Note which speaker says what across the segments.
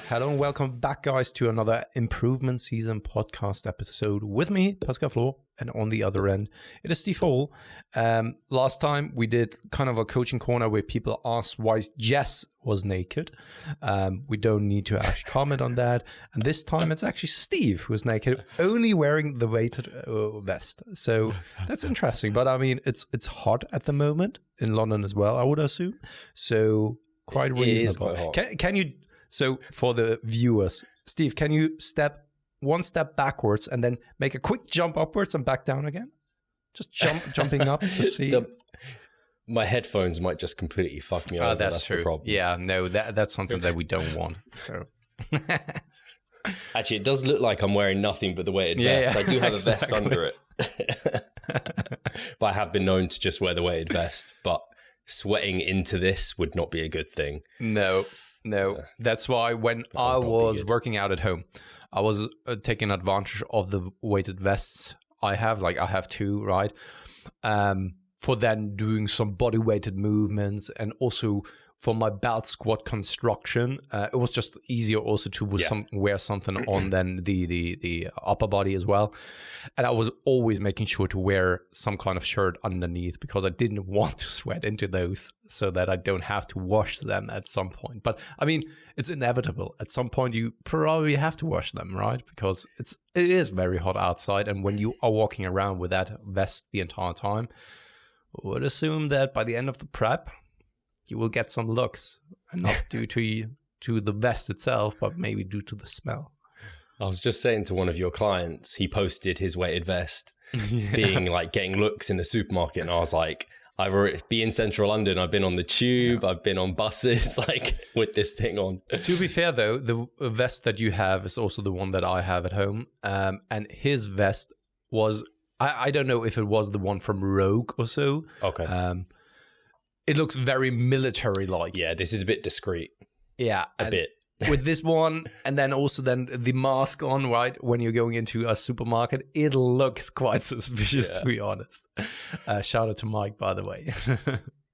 Speaker 1: Hello and welcome back, guys, to another Improvement Season podcast episode with me, Pascal Flo, and on the other end, it is Steve Hall. Last time we did kind of a coaching corner where people asked why Jess was naked. We don't need to actually comment on that. And this time it's actually Steve who's naked, only wearing the weighted vest. So that's interesting. But I mean, it's hot at the moment in London as well, I would assume. So quite reasonable.
Speaker 2: It is quite hot.
Speaker 1: Can you... So for the viewers, Steve, can you step one step backwards and then make a quick jump upwards and back down again? Just jumping up to see.
Speaker 2: My headphones might just completely fuck me up.
Speaker 1: That's true.
Speaker 2: The problem.
Speaker 1: Yeah, no, that's something that we don't want. So
Speaker 2: actually, it does look like I'm wearing nothing but the weighted vest. I do have a vest under it, but I have been known to just wear the weighted vest. But sweating into this would not be a good thing.
Speaker 1: No, that's why when I was working out at home, I was taking advantage of the weighted vests I have. Like I have two, right? For then doing some body weighted movements and also for my belt squat construction. It was just easier also to wear something on than the upper body as well. And I was always making sure to wear some kind of shirt underneath because I didn't want to sweat into those so that I don't have to wash them at some point. But I mean, it's inevitable. At some point, you probably have to wash them, right? Because it is very hot outside. And when you are walking around with that vest the entire time, I would assume that by the end of the prep, you will get some looks, and not due to the vest itself, but maybe due to the smell.
Speaker 2: I was just saying to one of your clients, he posted his weighted vest being like getting looks in the supermarket. And I was like, I've already been in central London. I've been on the tube. I've been on buses, like with this thing on.
Speaker 1: To be fair, though, the vest that you have is also the one that I have at home. And his vest was, I don't know if it was the one from Rogue or so.
Speaker 2: Okay.
Speaker 1: It looks very military-like.
Speaker 2: Yeah, this is a bit discreet.
Speaker 1: Yeah.
Speaker 2: A bit.
Speaker 1: With this one, and then also then the mask on, right? When you're going into a supermarket, it looks quite suspicious, to be honest. Shout out to Mike, by the way.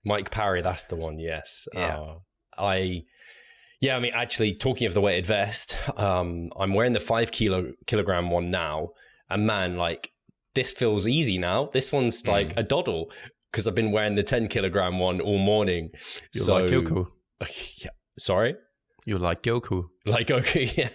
Speaker 2: Mike Parry, that's the one, yes.
Speaker 1: Yeah.
Speaker 2: I mean, actually, talking of the weighted vest, I'm wearing the 5 kilogram one now. And man, like, this feels easy now. This one's like a doddle. Because I've been wearing the 10 kilogram one all morning.
Speaker 1: You like Goku?
Speaker 2: Yeah. Sorry?
Speaker 1: You like Goku?
Speaker 2: Like Goku, yeah.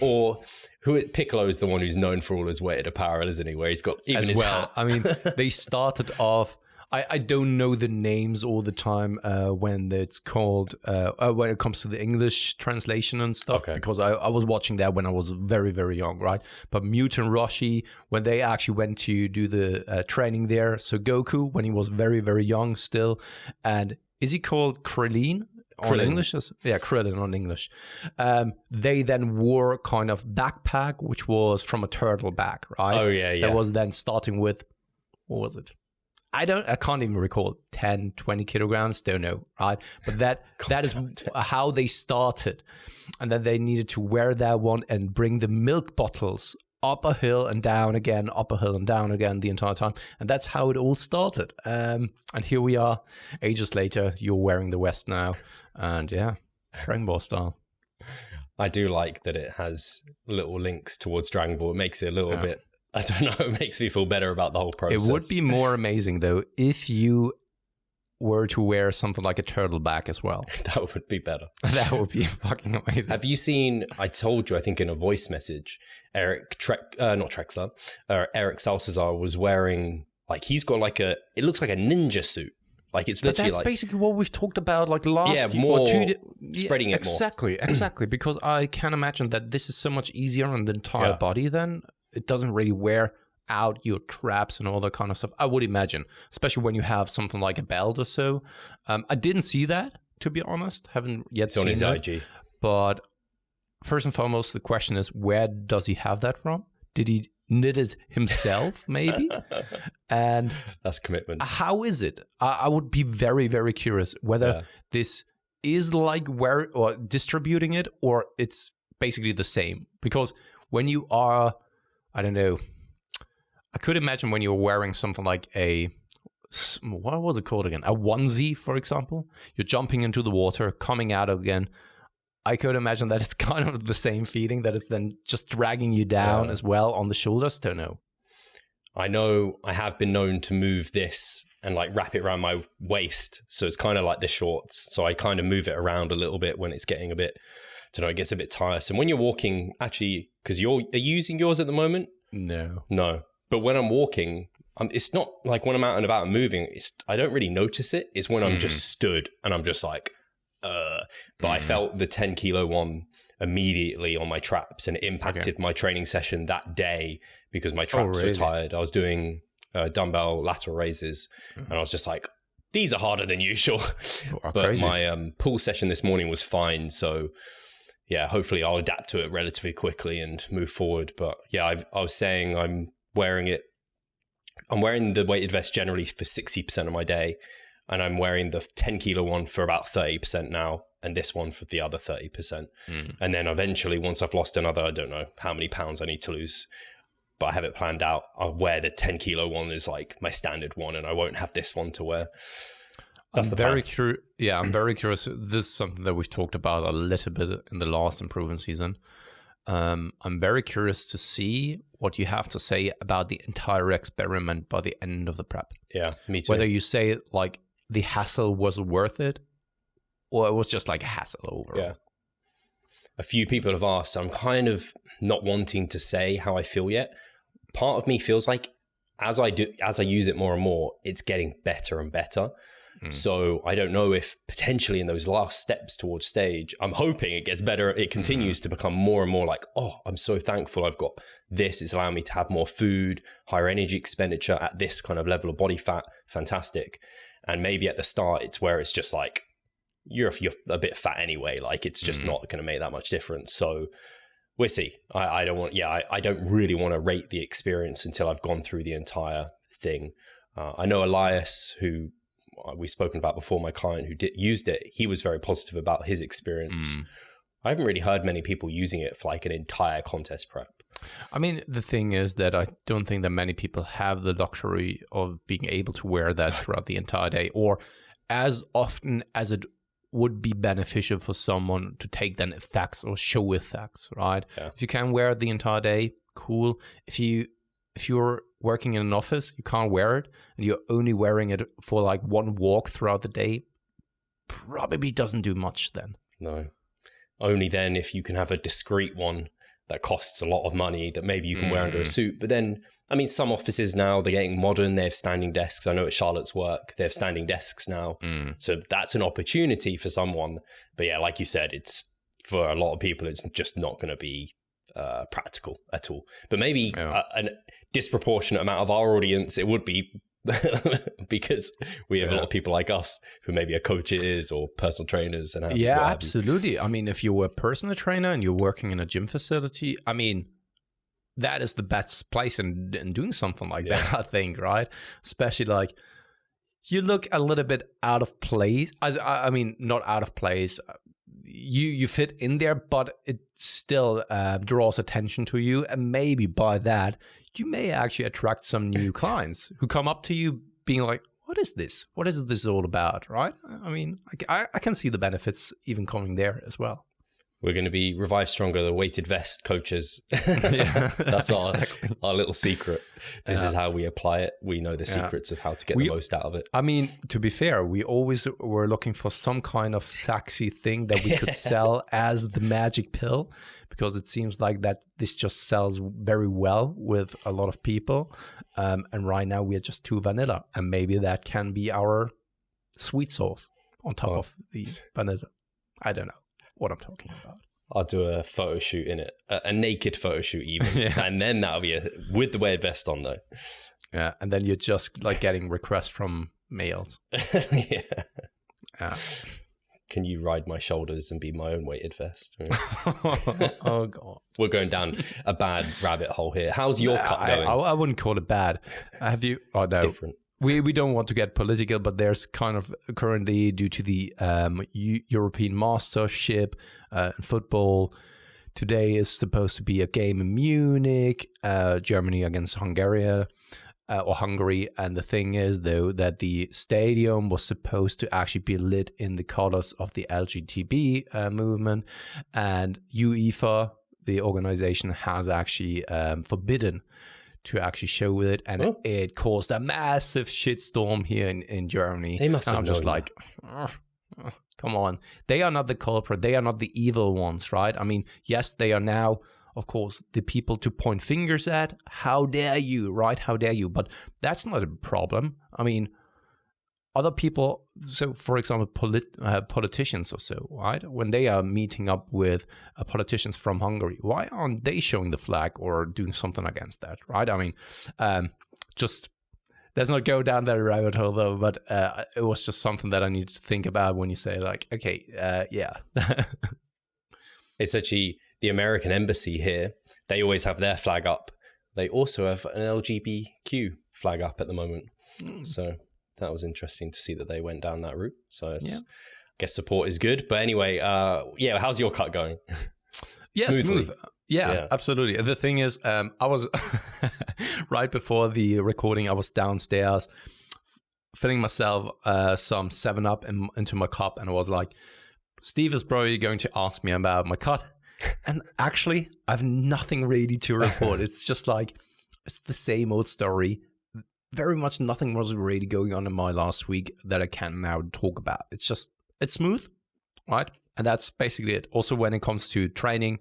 Speaker 2: Or Piccolo is the one who's known for all his weighted apparel, isn't he? Where he's got even his hat.
Speaker 1: I mean, they started off. I don't know the names all the time when it's called when it comes to the English translation and stuff, because I was watching that when I was very, very young, right? But Mutant Roshi, when they actually went to do the training there, so Goku when he was very, very young still, and is he called Krillin on English? Yeah, Krillin on English. They then wore kind of backpack, which was from a turtle back, right?
Speaker 2: Oh yeah.
Speaker 1: That was then starting with, what was it? I can't even recall, 10, 20 kilograms, don't know, right? But that is how they started. And then they needed to wear that one and bring the milk bottles up a hill and down again, up a hill and down again the entire time. And that's how it all started. And here we are, ages later, you're wearing the vest now. And yeah, Dragon Ball style.
Speaker 2: I do like that it has little links towards Dragon Ball. It makes it a little bit, I don't know, it makes me feel better about the whole process.
Speaker 1: It would be more amazing, though, if you were to wear something like a turtleback as well.
Speaker 2: That would be better.
Speaker 1: That would be fucking amazing.
Speaker 2: Have you seen, I told you, I think in a voice message, Eric Salcazar was wearing, like, he's got like it looks like a ninja suit. Like it's literally
Speaker 1: that's basically what we've talked about like last
Speaker 2: year.
Speaker 1: More
Speaker 2: spreading it
Speaker 1: more. Exactly. Because I can imagine that this is so much easier on the entire body then. It doesn't really wear out your traps and all that kind of stuff, I would imagine, especially when you have something like a belt or so. I didn't see that, to be honest. Haven't yet seen it.
Speaker 2: On his IG.
Speaker 1: But first and foremost, the question is, where does he have that from? Did he knit it himself, maybe? And
Speaker 2: that's commitment.
Speaker 1: How is it? I would be very, very curious whether this is like where or distributing it, or it's basically the same. Because when you are, I don't know, I could imagine when you're wearing something like what was it called again? A onesie, for example. You're jumping into the water, coming out again. I could imagine that it's kind of the same feeling, that it's then just dragging you down as well on the shoulders. Don't know.
Speaker 2: I know I have been known to move this and like wrap it around my waist. So it's kind of like the shorts. So I kind of move it around a little bit when it's getting a bit, I don't know, it gets a bit tiresome. When you're walking, actually, because are you using yours at the moment?
Speaker 1: No.
Speaker 2: But when I'm walking, it's not like when I'm out and about and moving, I don't really notice it. It's when I'm just stood and I'm just like, but I felt the 10 kilo one immediately on my traps, and it impacted my training session that day because my traps were tired. I was doing dumbbell lateral raises and I was just like, these are harder than usual. But crazy. My pull session this morning was fine. So yeah, hopefully I'll adapt to it relatively quickly and move forward. But yeah, I was saying I'm wearing the weighted vest generally for 60% of my day. And I'm wearing the 10 kilo one for about 30% now, and this one for the other 30%. And then eventually, once I've lost another, I don't know how many pounds I need to lose, but I have it planned out. I'll wear the 10 kilo one as like my standard one, and I won't have this one to wear. That's the plan. I'm very curious. This is something that we've talked about a little bit in the last improvement season.
Speaker 1: I'm very curious to see what you have to say about the entire experiment by the end of the prep.
Speaker 2: Yeah, me too.
Speaker 1: Whether you say like the hassle was worth it, or it was just like a hassle overall.
Speaker 2: Yeah. A few people have asked. I'm kind of not wanting to say how I feel yet. Part of me feels like as I use it more and more, it's getting better and better. So I don't know if potentially in those last steps towards stage, I'm hoping it gets better. It continues to become more and more like, oh, I'm so thankful I've got this. It's allowing me to have more food, higher energy expenditure at this kind of level of body fat. Fantastic. And maybe at the start, it's where it's just like, you're a bit fat anyway. Like it's just not going to make that much difference. So we'll see. I don't really want to rate the experience until I've gone through the entire thing. I know Elias, who we've spoken about before, my client who used it, he was very positive about his experience. I haven't really heard many people using it for like an entire contest prep.
Speaker 1: I mean, the thing is that I don't think that many people have the luxury of being able to wear that throughout the entire day, or as often as it would be beneficial for someone to take then effects or show effects, right? Yeah. If you can wear it the entire day, cool. If you're working in an office, you can't wear it, and you're only wearing it for like one walk throughout the day, probably doesn't do much then.
Speaker 2: No. Only then if you can have a discreet one that costs a lot of money that maybe you can wear under a suit. But then, I mean, some offices now, they're getting modern. They have standing desks. I know at Charlotte's work, they have standing desks now. So that's an opportunity for someone. But yeah, like you said, it's for a lot of people, it's just not going to be practical at all. But maybe a disproportionate amount of our audience, it would be because we have a lot of people like us who maybe are coaches or personal trainers. And
Speaker 1: absolutely. I mean, if you're a personal trainer and you're working in a gym facility, I mean, that is the best place in doing something like that, I think, right? Especially like you look a little bit out of place. I mean, not out of place. You fit in there, but it still draws attention to you. And maybe by that, you may actually attract some new clients who come up to you being like, what is this? What is this all about, right? I mean, I can see the benefits even coming there as well.
Speaker 2: We're going to be Revive Stronger, the weighted vest coaches. That's exactly. our little secret. This is how we apply it. We know the secrets of how to get the most out of it.
Speaker 1: I mean, to be fair, we always were looking for some kind of sexy thing that we could sell as the magic pill, because it seems like that this just sells very well with a lot of people. And right now we are just too vanilla, and maybe that can be our sweet sauce on top of the vanilla. I don't know what I'm talking about.
Speaker 2: I'll do a photo shoot in it, a naked photo shoot even, and then that'll be with the weighted vest on though.
Speaker 1: Yeah, and then you're just like getting requests from males. Yeah.
Speaker 2: Can you ride my shoulders and be my own weighted vest?
Speaker 1: Oh God,
Speaker 2: we're going down a bad rabbit hole here. How's your cut going?
Speaker 1: I wouldn't call it bad. Have you? Oh no.
Speaker 2: Different.
Speaker 1: We don't want to get political, but there's kind of currently, due to the European Mastership in football, today is supposed to be a game in Munich, Germany against Hungary. or Hungary. And the thing is, though, that the stadium was supposed to actually be lit in the colors of the LGBT movement, and UEFA, the organization, has actually forbidden to actually show it, and it caused a massive shitstorm here in Germany.
Speaker 2: They must have
Speaker 1: I'm just like, come on. They are not the culprit. They are not the evil ones, right? I mean, yes, they are now, of course, the people to point fingers at. How dare you, right? How dare you? But that's not a problem. I mean, other people, so for example, politicians or so, right? When they are meeting up with politicians from Hungary, why aren't they showing the flag or doing something against that, right? I mean, just let's not go down that rabbit hole though, but it was just something that I need to think about when you say like, okay, yeah.
Speaker 2: It's actually the American embassy here. They always have their flag up. They also have an LGBTQ flag up at the moment. So that was interesting to see that they went down that route. So I guess support is good. But anyway, how's your cut going?
Speaker 1: Yeah, smooth. Yeah, absolutely. The thing is, I was right before the recording, I was downstairs filling myself some 7-Up into my cup, and I was like, Steve is probably going to ask me about my cut. And actually, I have nothing really to report. It's just like, it's the same old story. Very much nothing was really going on in my last week that I can now talk about. It's smooth, right? And that's basically it. Also, when it comes to training,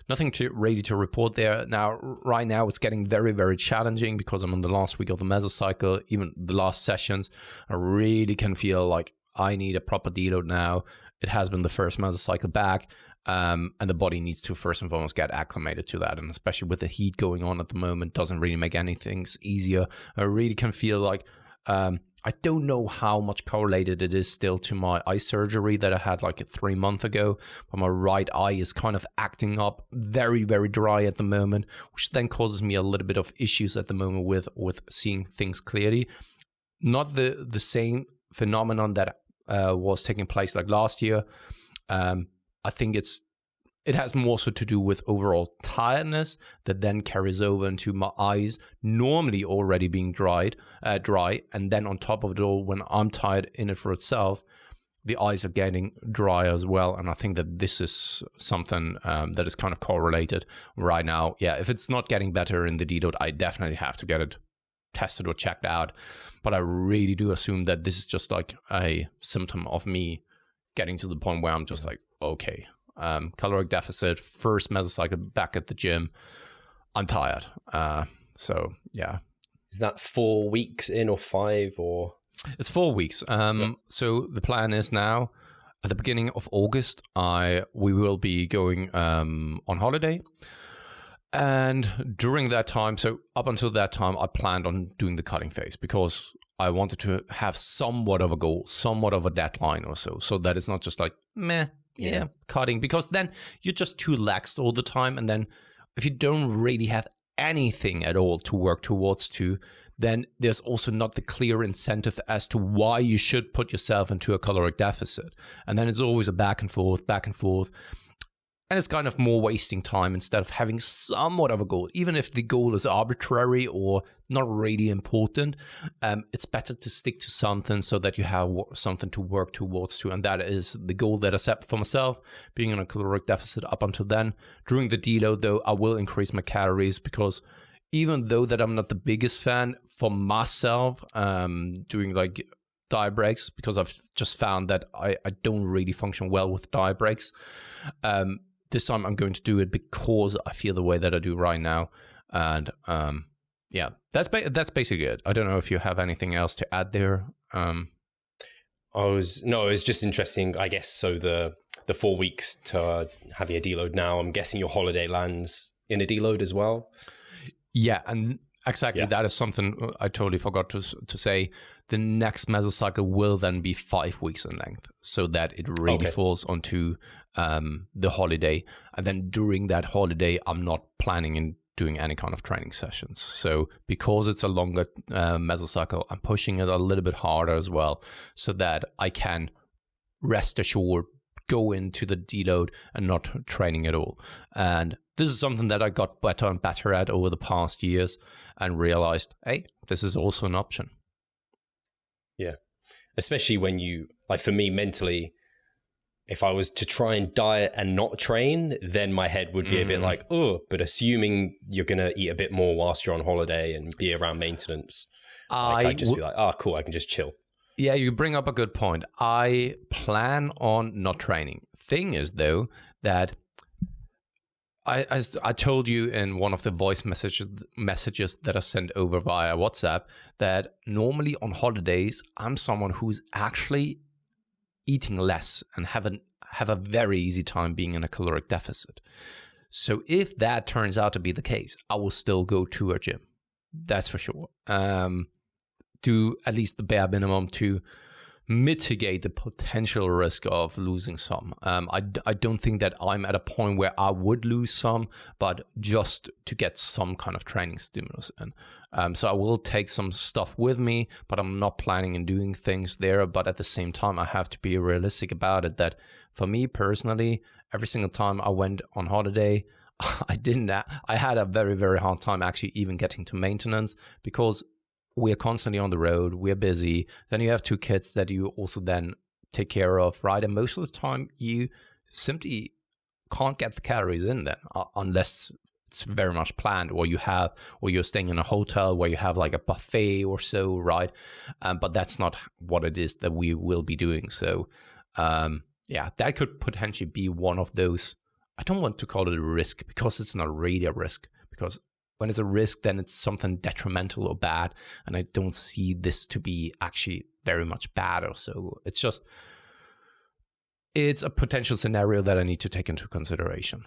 Speaker 1: nothing ready to report there. Now, right now, it's getting very, very challenging because I'm on the last week of the mesocycle. Even the last sessions, I really can feel like I need a proper deload now. It has been the first mesocycle back, and the body needs to first and foremost get acclimated to that. And especially with the heat going on at the moment, doesn't really make anything easier. I really can feel like I don't know how much correlated it is still to my eye surgery that I had like 3 months ago. But my right eye is kind of acting up very, very dry at the moment, which then causes me a little bit of issues at the moment with seeing things clearly. Not the same phenomenon that was taking place like last year. I think it has more so to do with overall tiredness that then carries over into my eyes normally already being dry, and then on top of it all, when I'm tired in it for itself, the eyes are getting dry as well. And I think that this is something that is kind of correlated right now. Yeah, if it's not getting better in the deload, I definitely have to get it tested or checked out. But I really do assume that this is just like a symptom of me getting to the point where I'm just like, okay, caloric deficit, first mesocycle back at the gym, I'm tired. So yeah.
Speaker 2: Is that 4 weeks in or 5 or?
Speaker 1: It's 4 weeks. So the plan is now at the beginning of August, we will be going on holiday. And during that time, so up until that time, I planned on doing the cutting phase because I wanted to have somewhat of a goal, somewhat of a deadline or so that it's not just like, cutting, because then you're just too laxed all the time. And then if you don't really have anything at all to work towards then there's also not the clear incentive as to why you should put yourself into a caloric deficit. And then it's always a back and forth. And it's kind of more wasting time instead of having somewhat of a goal. Even if the goal is arbitrary or not really important, it's better to stick to something so that you have something to work towards. And that is the goal that I set for myself, being in a caloric deficit up until then. During the deload, though, I will increase my calories because even though that I'm not the biggest fan for myself doing like diet breaks, because I've just found that I don't really function well with diet breaks. This time I'm going to do it because I feel the way that I do right now. And that's basically it. I don't know if you have anything else to add there.
Speaker 2: It was just interesting, I guess. So the 4 weeks to having a deload now, I'm guessing your holiday lands in a deload as well.
Speaker 1: Yeah, and exactly. Yeah. That is something I totally forgot to say. The next mesocycle will then be 5 weeks in length, so that it really falls onto the holiday. And then during that holiday, I'm not planning on doing any kind of training sessions. So because it's a longer mesocycle, I'm pushing it a little bit harder as well, so that I can rest assured go into the deload and not training at all. And this is something that I got better and better at over the past years and realized, hey, this is also an option.
Speaker 2: Yeah. Especially when you, like for me mentally, if I was to try and diet and not train, then my head would be a bit like, oh, but assuming you're going to eat a bit more whilst you're on holiday and be around maintenance, I'd just be like, oh, cool, I can just chill.
Speaker 1: Yeah, you bring up a good point. I plan on not training. Thing is, though, that I told you in one of the voice messages that I sent over via WhatsApp that normally on holidays, I'm someone who's actually eating less and have a very easy time being in a caloric deficit. So if that turns out to be the case, I will still go to a gym. That's for sure. Do at least the bare minimum to mitigate the potential risk of losing some. I don't think that I'm at a point where I would lose some, but just to get some kind of training stimulus in. So I will take some stuff with me, but I'm not planning on doing things there. But at the same time, I have to be realistic about it that for me personally, every single time I went on holiday, I had a very, very hard time actually even getting to maintenance because we're constantly on the road, we're busy. Then you have 2 kids that you also then take care of, right? And most of the time you simply can't get the calories in then unless it's very much planned or you're staying in a hotel where you have like a buffet or so, right? But that's not what it is that we will be doing. So yeah, that could potentially be one of those. I don't want to call it a risk because it's not really a risk, because when it's a risk, then it's something detrimental or bad. And I don't see this to be actually very much bad or so. It's a potential scenario that I need to take into consideration.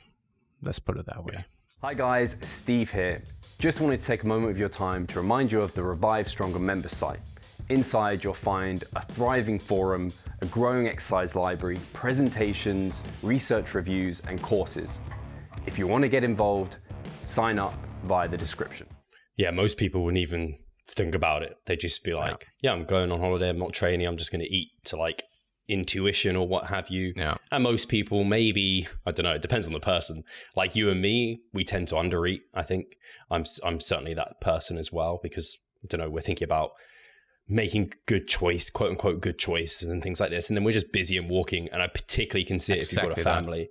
Speaker 1: Let's put it that way.
Speaker 3: Yeah. Hi guys, Steve here. Just wanted to take a moment of your time to remind you of the Revive Stronger member site. Inside, you'll find a thriving forum, a growing exercise library, presentations, research reviews, and courses. If you want to get involved, sign up via the description.
Speaker 2: Yeah, most people wouldn't even think about it. They'd just be like, yeah, I'm going on holiday, I'm not training, I'm just going to eat to like intuition or what have you. Yeah. And most people maybe, I don't know, it depends on the person. Like you and me, we tend to undereat, I think. I'm certainly that person as well because, I don't know, we're thinking about making good choice, quote unquote, good choices and things like this. And then we're just busy and walking. And I particularly can see it if you've got a family.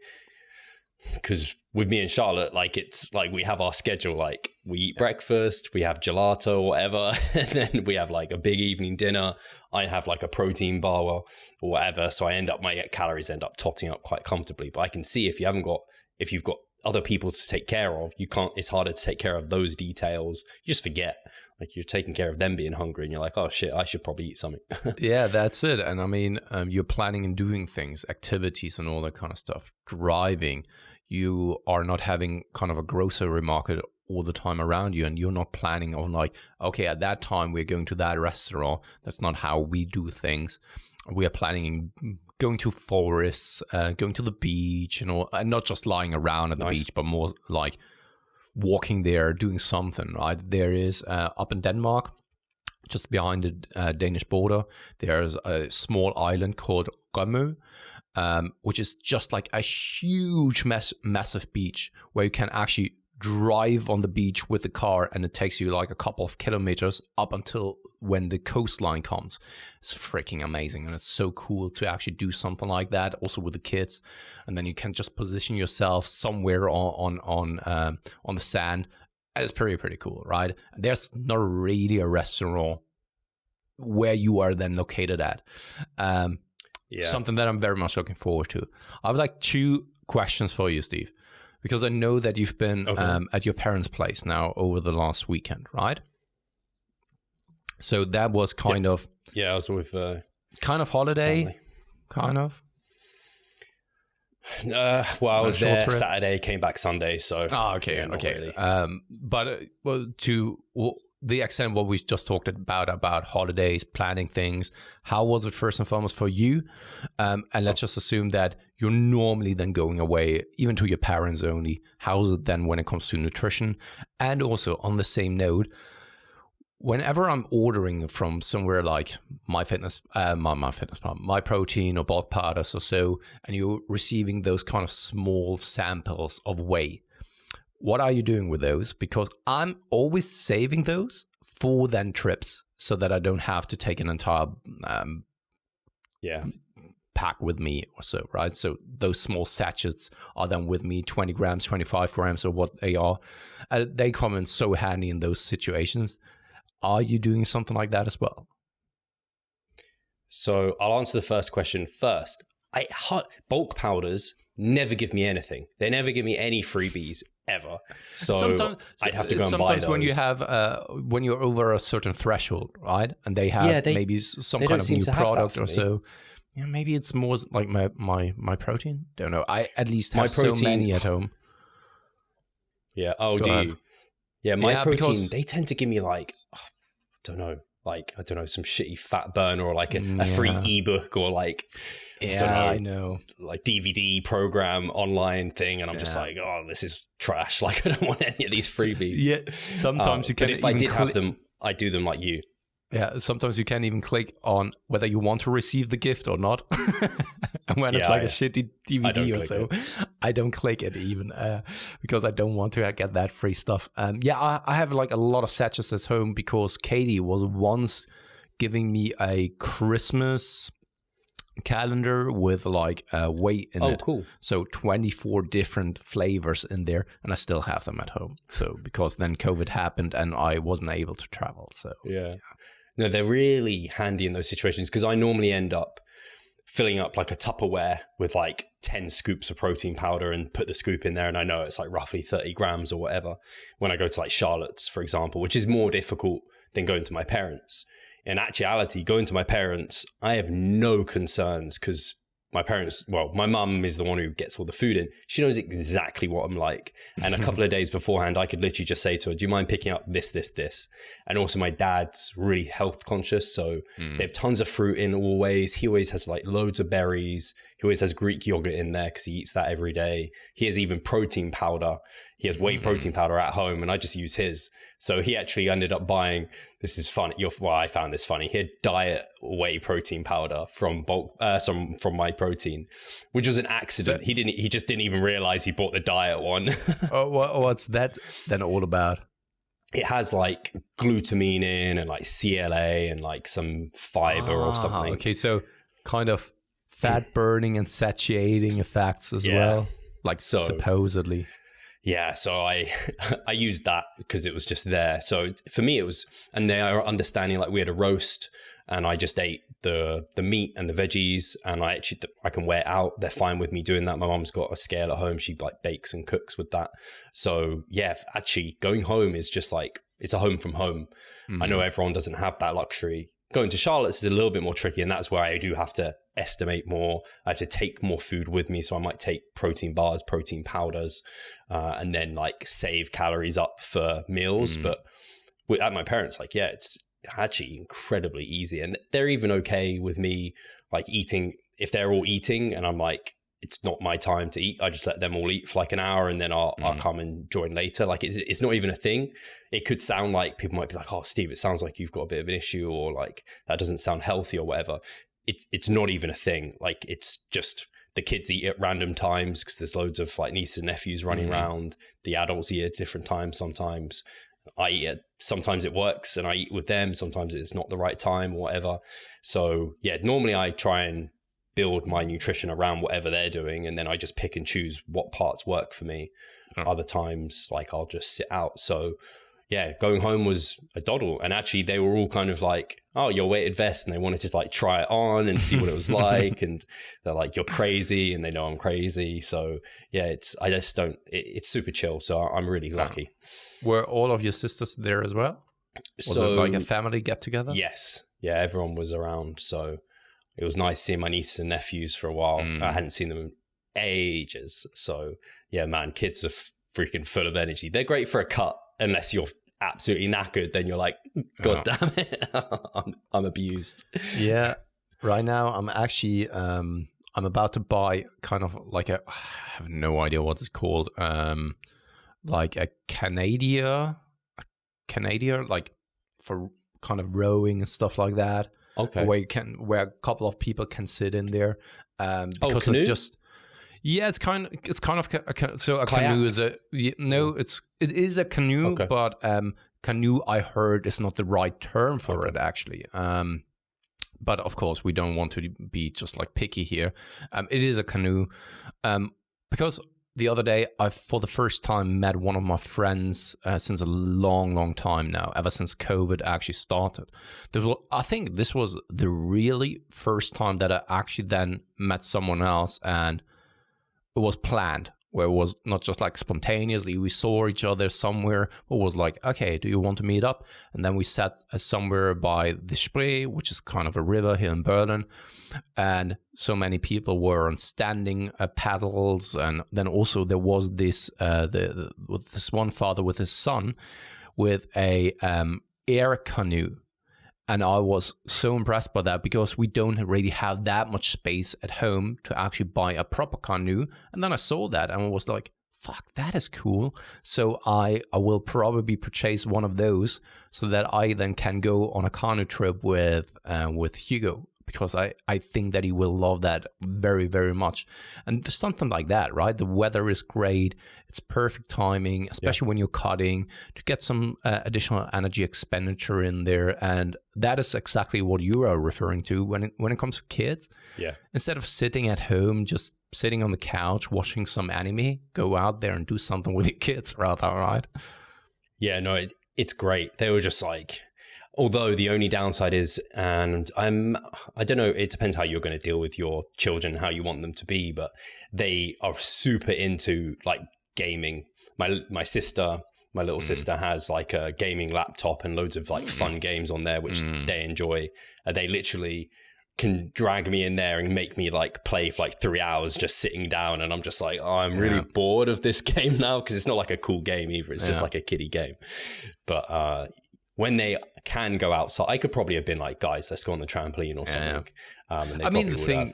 Speaker 2: Because with me and Charlotte, like it's like we have our schedule, like we eat breakfast, we have gelato or whatever, and then we have like a big evening dinner. I have like a protein bar or whatever. So my calories end up totting up quite comfortably. But I can see if you've got other people to take care of, it's harder to take care of those details. You just forget. Like you're taking care of them being hungry and you're like, oh shit, I should probably eat something.
Speaker 1: Yeah, that's it. And I mean, you're planning and doing things, activities and all that kind of stuff, driving. You are not having kind of a grocery market all the time around you, and you're not planning on like, okay, at that time we're going to that restaurant. That's not how we do things. We are planning going to forests, going to the beach, and not just lying around at the beach, but more like walking there, doing something, right? There is up in Denmark, just behind the Danish border, there's a small island called Rømø, which is just like a huge, massive beach where you can actually drive on the beach with the car, and it takes you like a couple of kilometers up until when the coastline comes. It's freaking amazing, and it's so cool to actually do something like that, also with the kids. And then you can just position yourself somewhere on the sand. And it's pretty cool, right? There's not really a restaurant where you are then located at. Something that I'm very much looking forward to. I have like 2 questions for you, Steve, because I know that you've been at your parents' place now over the last weekend, right? So that was kind of...
Speaker 2: Yeah, I was with...
Speaker 1: kind of holiday,
Speaker 2: family.
Speaker 1: Kind of?
Speaker 2: Well, I was there Saturday, came back Sunday, so...
Speaker 1: Oh, okay,
Speaker 2: yeah,
Speaker 1: okay.
Speaker 2: Really.
Speaker 1: To the extent what we just talked about holidays, planning things, how was it first and foremost for you? And let's just assume that you're normally then going away, even to your parents only. How is it then when it comes to nutrition? And also on the same note, whenever I'm ordering from somewhere like My Protein or Bulk Powders or so, and you're receiving those kind of small samples of whey, what are you doing with those? Because I'm always saving those for then trips so that I don't have to take an entire pack with me or so, right? So those small sachets are then with me, 20 grams, 25 grams, or what they are. They come in so handy in those situations. Are you doing something like that as well?
Speaker 2: So I'll answer the first question first. Bulk powders never give me anything. They never give me any freebies ever. So I'd have to go and buy those.
Speaker 1: Sometimes when you have when you're over a certain threshold, right, and they have maybe some kind of new product or so. Yeah, maybe it's more like my protein. Don't know. I at least have so many at home.
Speaker 2: Yeah. Oh, do you? Yeah, my protein. They tend to give me like, some shitty fat burn or like a free ebook or like,
Speaker 1: I know,
Speaker 2: like DVD program online thing, and I'm just like, oh, this is trash. Like, I don't want any of these freebies.
Speaker 1: Yeah, sometimes you can.
Speaker 2: But if I did have them, I do them like you.
Speaker 1: Yeah, sometimes you can't even click on whether you want to receive the gift or not. And when it's like a shitty DVD or so, I don't click it even because I don't want to get that free stuff. I have like a lot of sachets at home because Katie was once giving me a Christmas calendar with like Whey in it. Oh, cool. So 24 different flavors in there, and I still have them at home. So because then COVID happened and I wasn't able to travel. So
Speaker 2: yeah. No, they're really handy in those situations because I normally end up filling up like a Tupperware with like 10 scoops of protein powder and put the scoop in there, and I know it's like roughly 30 grams or whatever when I go to like Charlotte's, for example, which is more difficult than going to my parents. In actuality, going to my parents, I have no concerns because my parents, my mum is the one who gets all the food in. She knows exactly what I'm like. And a couple of days beforehand, I could literally just say to her, do you mind picking up this? And also my dad's really health conscious. So they have tons of fruit in always. He always has like loads of berries. He always has Greek yogurt in there because he eats that every day. He has even protein powder. He has Whey protein powder at home, and I just use his. So he actually ended up buying, this is funny. I found this funny. He had diet Whey protein powder from from My Protein, which was an accident. So, he just didn't even realize he bought the diet one.
Speaker 1: What's that then all about?
Speaker 2: It has like glutamine in and like CLA and like some fiber or something.
Speaker 1: Okay, so kind of fat burning and satiating effects as well, like supposedly.
Speaker 2: Yeah, so I used that because it was just there. So for me it was, and they are understanding like we had a roast and I just ate the meat and the veggies, and I can wear it out. They're fine with me doing that. My mom's got a scale at home. She like bakes and cooks with that. So yeah, actually going home is just like, it's a home from home. I know everyone doesn't have that luxury. Going to Charlotte's is a little bit more tricky, and that's where I do have to estimate more. I have to take more food with me, so I might take protein bars, protein powders, and then like save calories up for meals. But at my parents, like, it's actually incredibly easy, and they're even okay with me like eating. If they're all eating and I'm like, it's not my time to eat, I just let them all eat for like an hour, and then I'll come and join later. Like it's not even a thing. It could sound like people might be like, oh, Steve, it sounds like you've got a bit of an issue, or like that doesn't sound healthy or whatever. It's not even a thing. Like it's just the kids eat at random times because there's loads of like nieces and nephews running around. The adults eat at different times sometimes. I eat at, sometimes it works and I eat with them. Sometimes it's not the right time or whatever. So yeah, normally I try and build my nutrition around whatever they're doing, and then I just pick and choose what parts work for me. Other times, like I'll just sit out. So yeah, going home was a doddle, and actually they were all kind of like, oh, your weighted vest, and they wanted to like try it on and see what it was like, and they're like, you're crazy, and they know I'm crazy. So yeah, it's super chill. So I'm really lucky.
Speaker 1: Were all of your sisters there as well? Was it like a family get together?
Speaker 2: Yes. Yeah, everyone was around. So it was nice seeing my nieces and nephews for a while. I hadn't seen them in ages. So yeah, man, kids are freaking full of energy. They're great for a cut, unless you're absolutely knackered. Then you're like, God damn it, I'm abused.
Speaker 1: Yeah. Right now, I'm actually, I'm about to buy kind of like I have no idea what it's called. Like a Canadian, like for kind of rowing and stuff like that. Okay. Where a couple of people can sit in there. Because it's just, Yeah, it's kind of so a
Speaker 2: Kayak?
Speaker 1: canoe is it is a canoe,
Speaker 2: Okay.
Speaker 1: but canoe I heard is not the right term for it actually. But of course we don't want to be just like picky here. It is a canoe, because the other day I for the first time met one of my friends since a long time now, ever since COVID actually started. I think this was the really first time that I actually then met someone else and it was planned, where it was not just like spontaneously we saw each other somewhere, but was like, okay, do you want to meet up? And then we sat somewhere by the Spree, which is kind of a river here in Berlin, and so many people were on standing paddles. And then also there was this this one father with his son with a air canoe. And I was so impressed by that, because we don't really have that much space at home to actually buy a proper canoe. And then I saw that and I was like, fuck, that is cool. So I will probably purchase one of those so that I then can go on a canoe trip with Hugo, because I think that he will love that very, very much. And there's something like that, right? The weather is great. It's perfect timing, especially when you're cutting, to get some additional energy expenditure in there. And that is exactly what you are referring to when it comes to kids.
Speaker 2: Yeah.
Speaker 1: Instead of sitting at home, just sitting on the couch, watching some anime, go out there and do something with your kids, rather, right?
Speaker 2: Yeah, no, it's great. They were just like, although the only downside is, and I don't know, it depends how you're going to deal with your children, how you want them to be, but they are super into like gaming. My sister, my little sister has like a gaming laptop and loads of like fun games on there, which they enjoy. They literally can drag me in there and make me like play for like 3 hours just sitting down, and I'm just like, oh, I'm really bored of this game now, because it's not like a cool game either. It's just like a kiddie game. But when they can go outside, I could probably have been like, guys, let's go on the trampoline or something. And
Speaker 1: I mean, the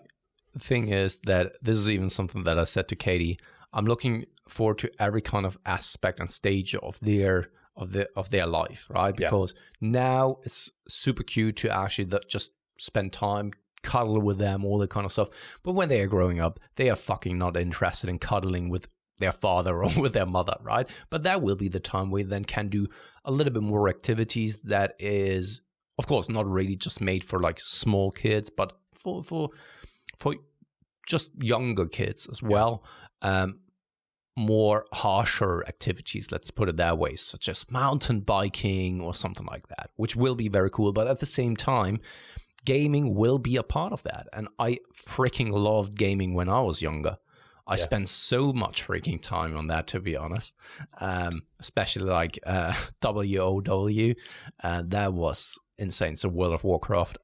Speaker 1: thing is that this is even something that I said to Katie. I'm looking forward to every kind of aspect and stage of their life, right? Because now it's super cute to actually just spend time, cuddle with them, all that kind of stuff. But when they are growing up, they are fucking not interested in cuddling with their father or with their mother, right? But that will be the time where they then can do a little bit more activities that is, of course, not really just made for like small kids, but for just younger kids as well. More harsher activities, let's put it that way, such as mountain biking or something like that, which will be very cool. But at the same time, gaming will be a part of that. And I freaking loved gaming when I was younger. I spent so much freaking time on that, to be honest. Especially like WoW. That was insane. So World of Warcraft.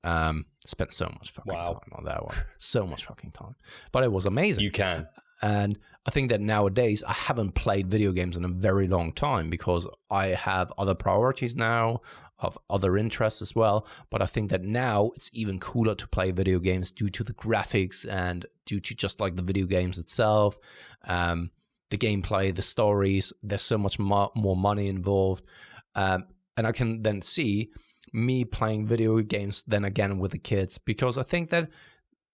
Speaker 1: Spent so much fucking time on that one. So much fucking time. But it was amazing.
Speaker 2: You can.
Speaker 1: And I think that nowadays I haven't played video games in a very long time, because I have other priorities now, of other interests as well. But I think that now it's even cooler to play video games due to the graphics and due to just like the video games itself, the gameplay, the stories. There's so much more money involved. And I can then see me playing video games then again with the kids, because I think that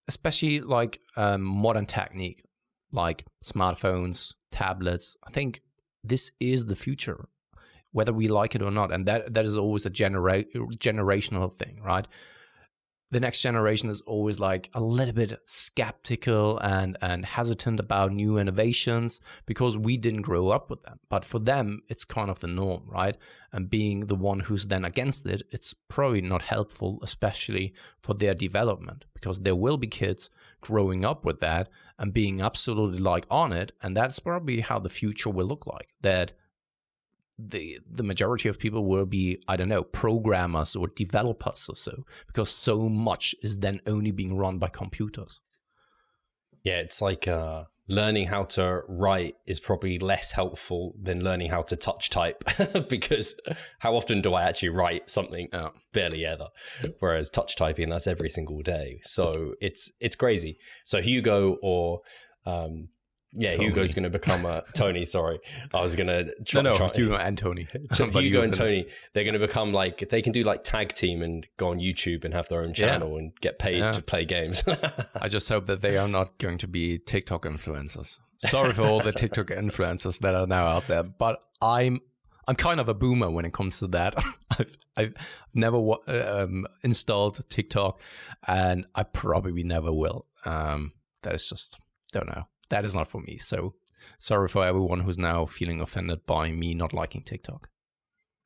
Speaker 1: especially like modern technique, like smartphones, tablets, I think this is the future, whether we like it or not. And that is always a generational thing, right? The next generation is always like a little bit skeptical and hesitant about new innovations, because we didn't grow up with them. But for them, it's kind of the norm, right? And being the one who's then against it, it's probably not helpful, especially for their development, because there will be kids growing up with that and being absolutely like on it. And that's probably how the future will look like, that the majority of people will be, I don't know, programmers or developers or so, because so much is then only being run by computers.
Speaker 2: Yeah, it's like learning how to write is probably less helpful than learning how to touch type, because how often do I actually write something? Barely ever. Whereas touch typing, that's every single day. So it's crazy. So Hugo or Yeah,
Speaker 1: Tony.
Speaker 2: Hugo's going to become Tony. Sorry, I was going to try.
Speaker 1: Hugo and Tony.
Speaker 2: Hugo and Tony, they're going to become like, they can do like tag team and go on YouTube and have their own channel and get paid to play games.
Speaker 1: I just hope that they are not going to be TikTok influencers. Sorry for all the TikTok influencers that are now out there, but I'm kind of a boomer when it comes to that. I've never installed TikTok, and I probably never will. That is just, don't know. That is not for me. So sorry for everyone who's now feeling offended by me not liking TikTok.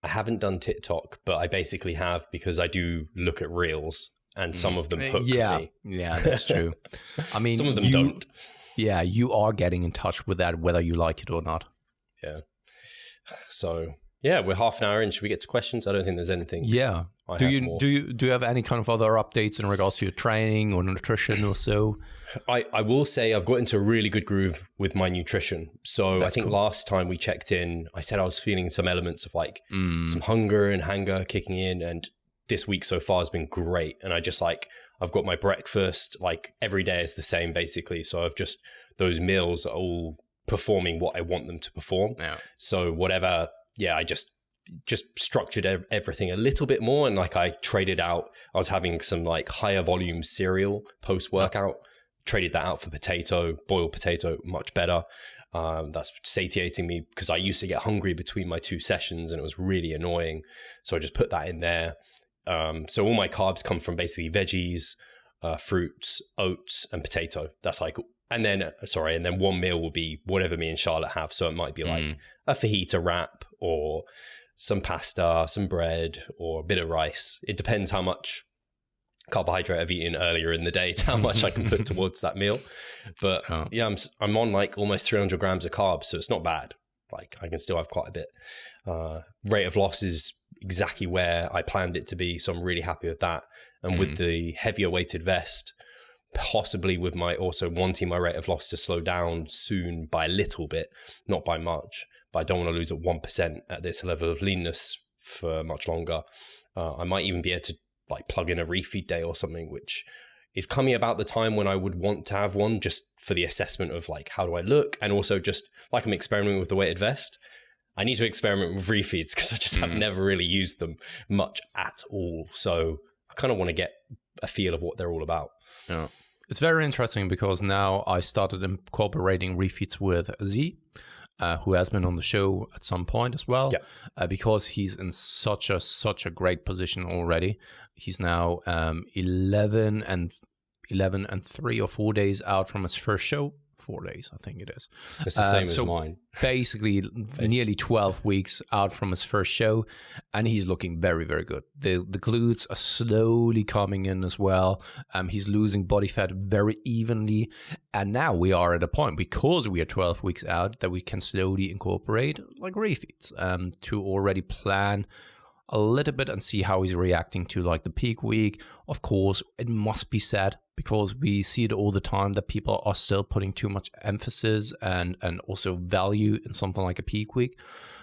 Speaker 2: I haven't done TikTok, but I basically have, because I do look at reels and some of them hook me.
Speaker 1: Yeah, that's true. I mean,
Speaker 2: some of them don't.
Speaker 1: Yeah, you are getting in touch with that whether you like it or not.
Speaker 2: Yeah. So yeah, we're half an hour in. Should we get to questions? I don't think there's anything.
Speaker 1: Yeah. Do you have any kind of other updates in regards to your training or nutrition or so?
Speaker 2: I will say I've got into a really good groove with my nutrition. So that's I think last time we checked in, I said I was feeling some elements of like some hunger and hanger kicking in, and this week so far has been great. And I just like, I've got my breakfast, like every day is the same basically. So I've just, those meals are all performing what I want them to perform.
Speaker 1: Yeah.
Speaker 2: So whatever, I just structured everything a little bit more. And like I traded out, I was having some like higher volume cereal post-workout, traded that out for boiled potato, much better. That's satiating me because I used to get hungry between my 2 sessions and it was really annoying. So I just put that in there. So all my carbs come from basically veggies, fruits, oats, and potato. That's like, and then one meal will be whatever me and Charlotte have. So it might be like a fajita wrap or some pasta, some bread, or a bit of rice. It depends how much carbohydrate I've eaten earlier in the day to how much I can put towards that meal. But I'm on like almost 300 grams of carbs, so it's not bad. Like I can still have quite a bit. Rate of loss is exactly where I planned it to be, so I'm really happy with that. And with the heavier weighted vest, possibly with my also wanting my rate of loss to slow down soon by a little bit, not by much, but I don't want to lose at 1% at this level of leanness for much longer. I might even be able to like plug in a refeed day or something, which is coming about the time when I would want to have one, just for the assessment of like, how do I look? And also just like I'm experimenting with the weighted vest, I need to experiment with refeeds because I just have never really used them much at all. So I kind of want to get a feel of what they're all about.
Speaker 1: Yeah. It's very interesting because now I started incorporating refeeds with Z, who has been on the show at some point as well, because he's in such a great position already. He's now 11 and 3 or 4 days out from his first show. 4 days, I think it is.
Speaker 2: It's the same as mine.
Speaker 1: Basically, nearly 12 weeks out from his first show, and he's looking very, very good. The glutes are slowly coming in as well. He's losing body fat very evenly, and now we are at a point, because we are 12 weeks out, that we can slowly incorporate like refeeds to already plan a little bit and see how he's reacting to like the peak week. Of course, it must be said, because we see it all the time, that people are still putting too much emphasis and also value in something like a peak week,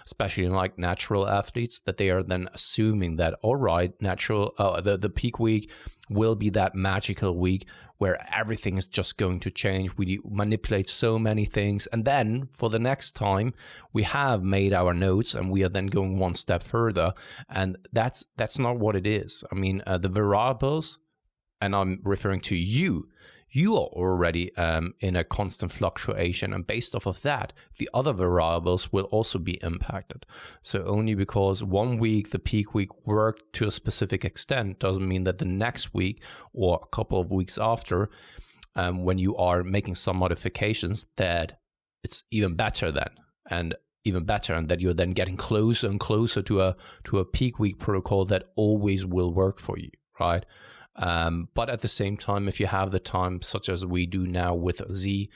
Speaker 1: especially in like natural athletes, that they are then assuming that, all right, the peak week will be that magical week where everything is just going to change. We manipulate so many things. And then for the next time, we have made our notes and we are then going one step further. And that's not what it is. I mean, the variables, and I'm referring to you are already in a constant fluctuation. And based off of that, the other variables will also be impacted. So only because 1 week, the peak week, worked to a specific extent doesn't mean that the next week or a couple of weeks after, when you are making some modifications, that it's even better then. And even better, and that you're then getting closer and closer to a peak week protocol that always will work for you, right? But at the same time, if you have the time, such as we do now with Z,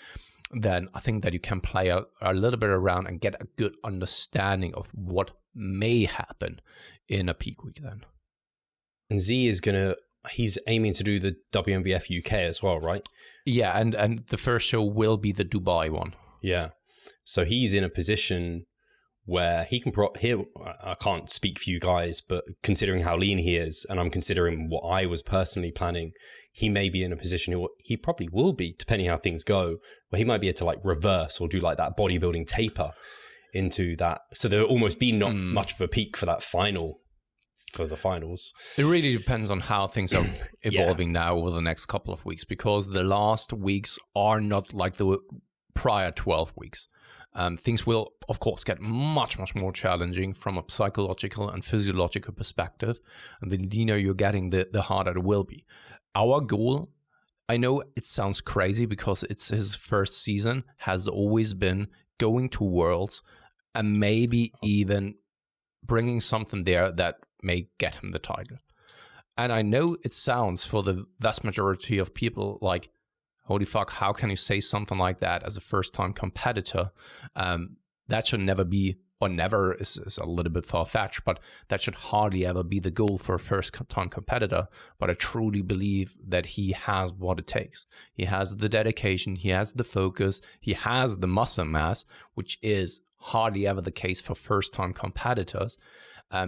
Speaker 1: then I think that you can play a little bit around and get a good understanding of what may happen in a peak week then.
Speaker 2: And Z is he's aiming to do the WMBF UK as well, right?
Speaker 1: Yeah, and the first show will be the Dubai one.
Speaker 2: Yeah. So he's in a position where he can I can't speak for you guys, but considering how lean he is, and I'm considering what I was personally planning, he may be in a position where he probably will be, depending how things go, where he might be able to like reverse or do like that bodybuilding taper into that. So there'll almost be not much of a peak for that final, for the finals.
Speaker 1: It really depends on how things are evolving now over the next couple of weeks, because the last weeks are not like the prior 12 weeks. Things will, of course, get much, much more challenging from a psychological and physiological perspective. And the leaner you're getting, the harder it will be. Our goal, I know it sounds crazy because it's his first season, has always been going to Worlds and maybe even bringing something there that may get him the title. And I know it sounds for the vast majority of people like, holy fuck, how can you say something like that as a first-time competitor? That should never be, or never is a little bit far-fetched, but that should hardly ever be the goal for a first-time competitor. But I truly believe that he has what it takes. He has the dedication, he has the focus, he has the muscle mass, which is hardly ever the case for first-time competitors.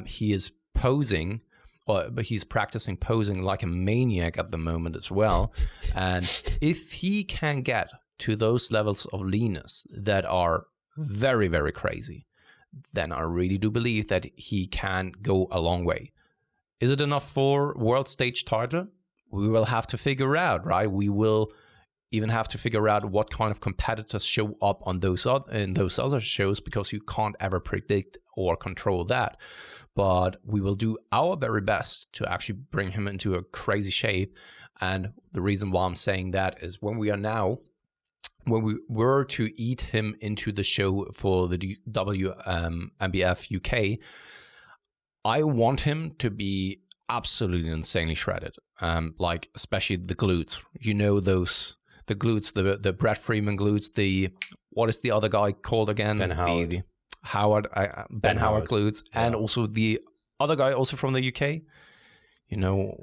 Speaker 1: He is posing, but he's practicing posing like a maniac at the moment as well. And if he can get to those levels of leanness that are very, very crazy, then I really do believe that he can go a long way. Is it enough for world stage title? We will have to figure out, right? We will even have to figure out what kind of competitors show up on those other shows, because you can't ever predict or control that. But we will do our very best to actually bring him into a crazy shape. And the reason why I'm saying that is when we were to eat him into the show for the WMBF UK, I want him to be absolutely insanely shredded. Like especially the glutes, the glutes, the Brett Freeman glutes, what is the other guy called again?
Speaker 2: Ben Howard.
Speaker 1: Ben Howard glutes, and also the other guy also from the UK,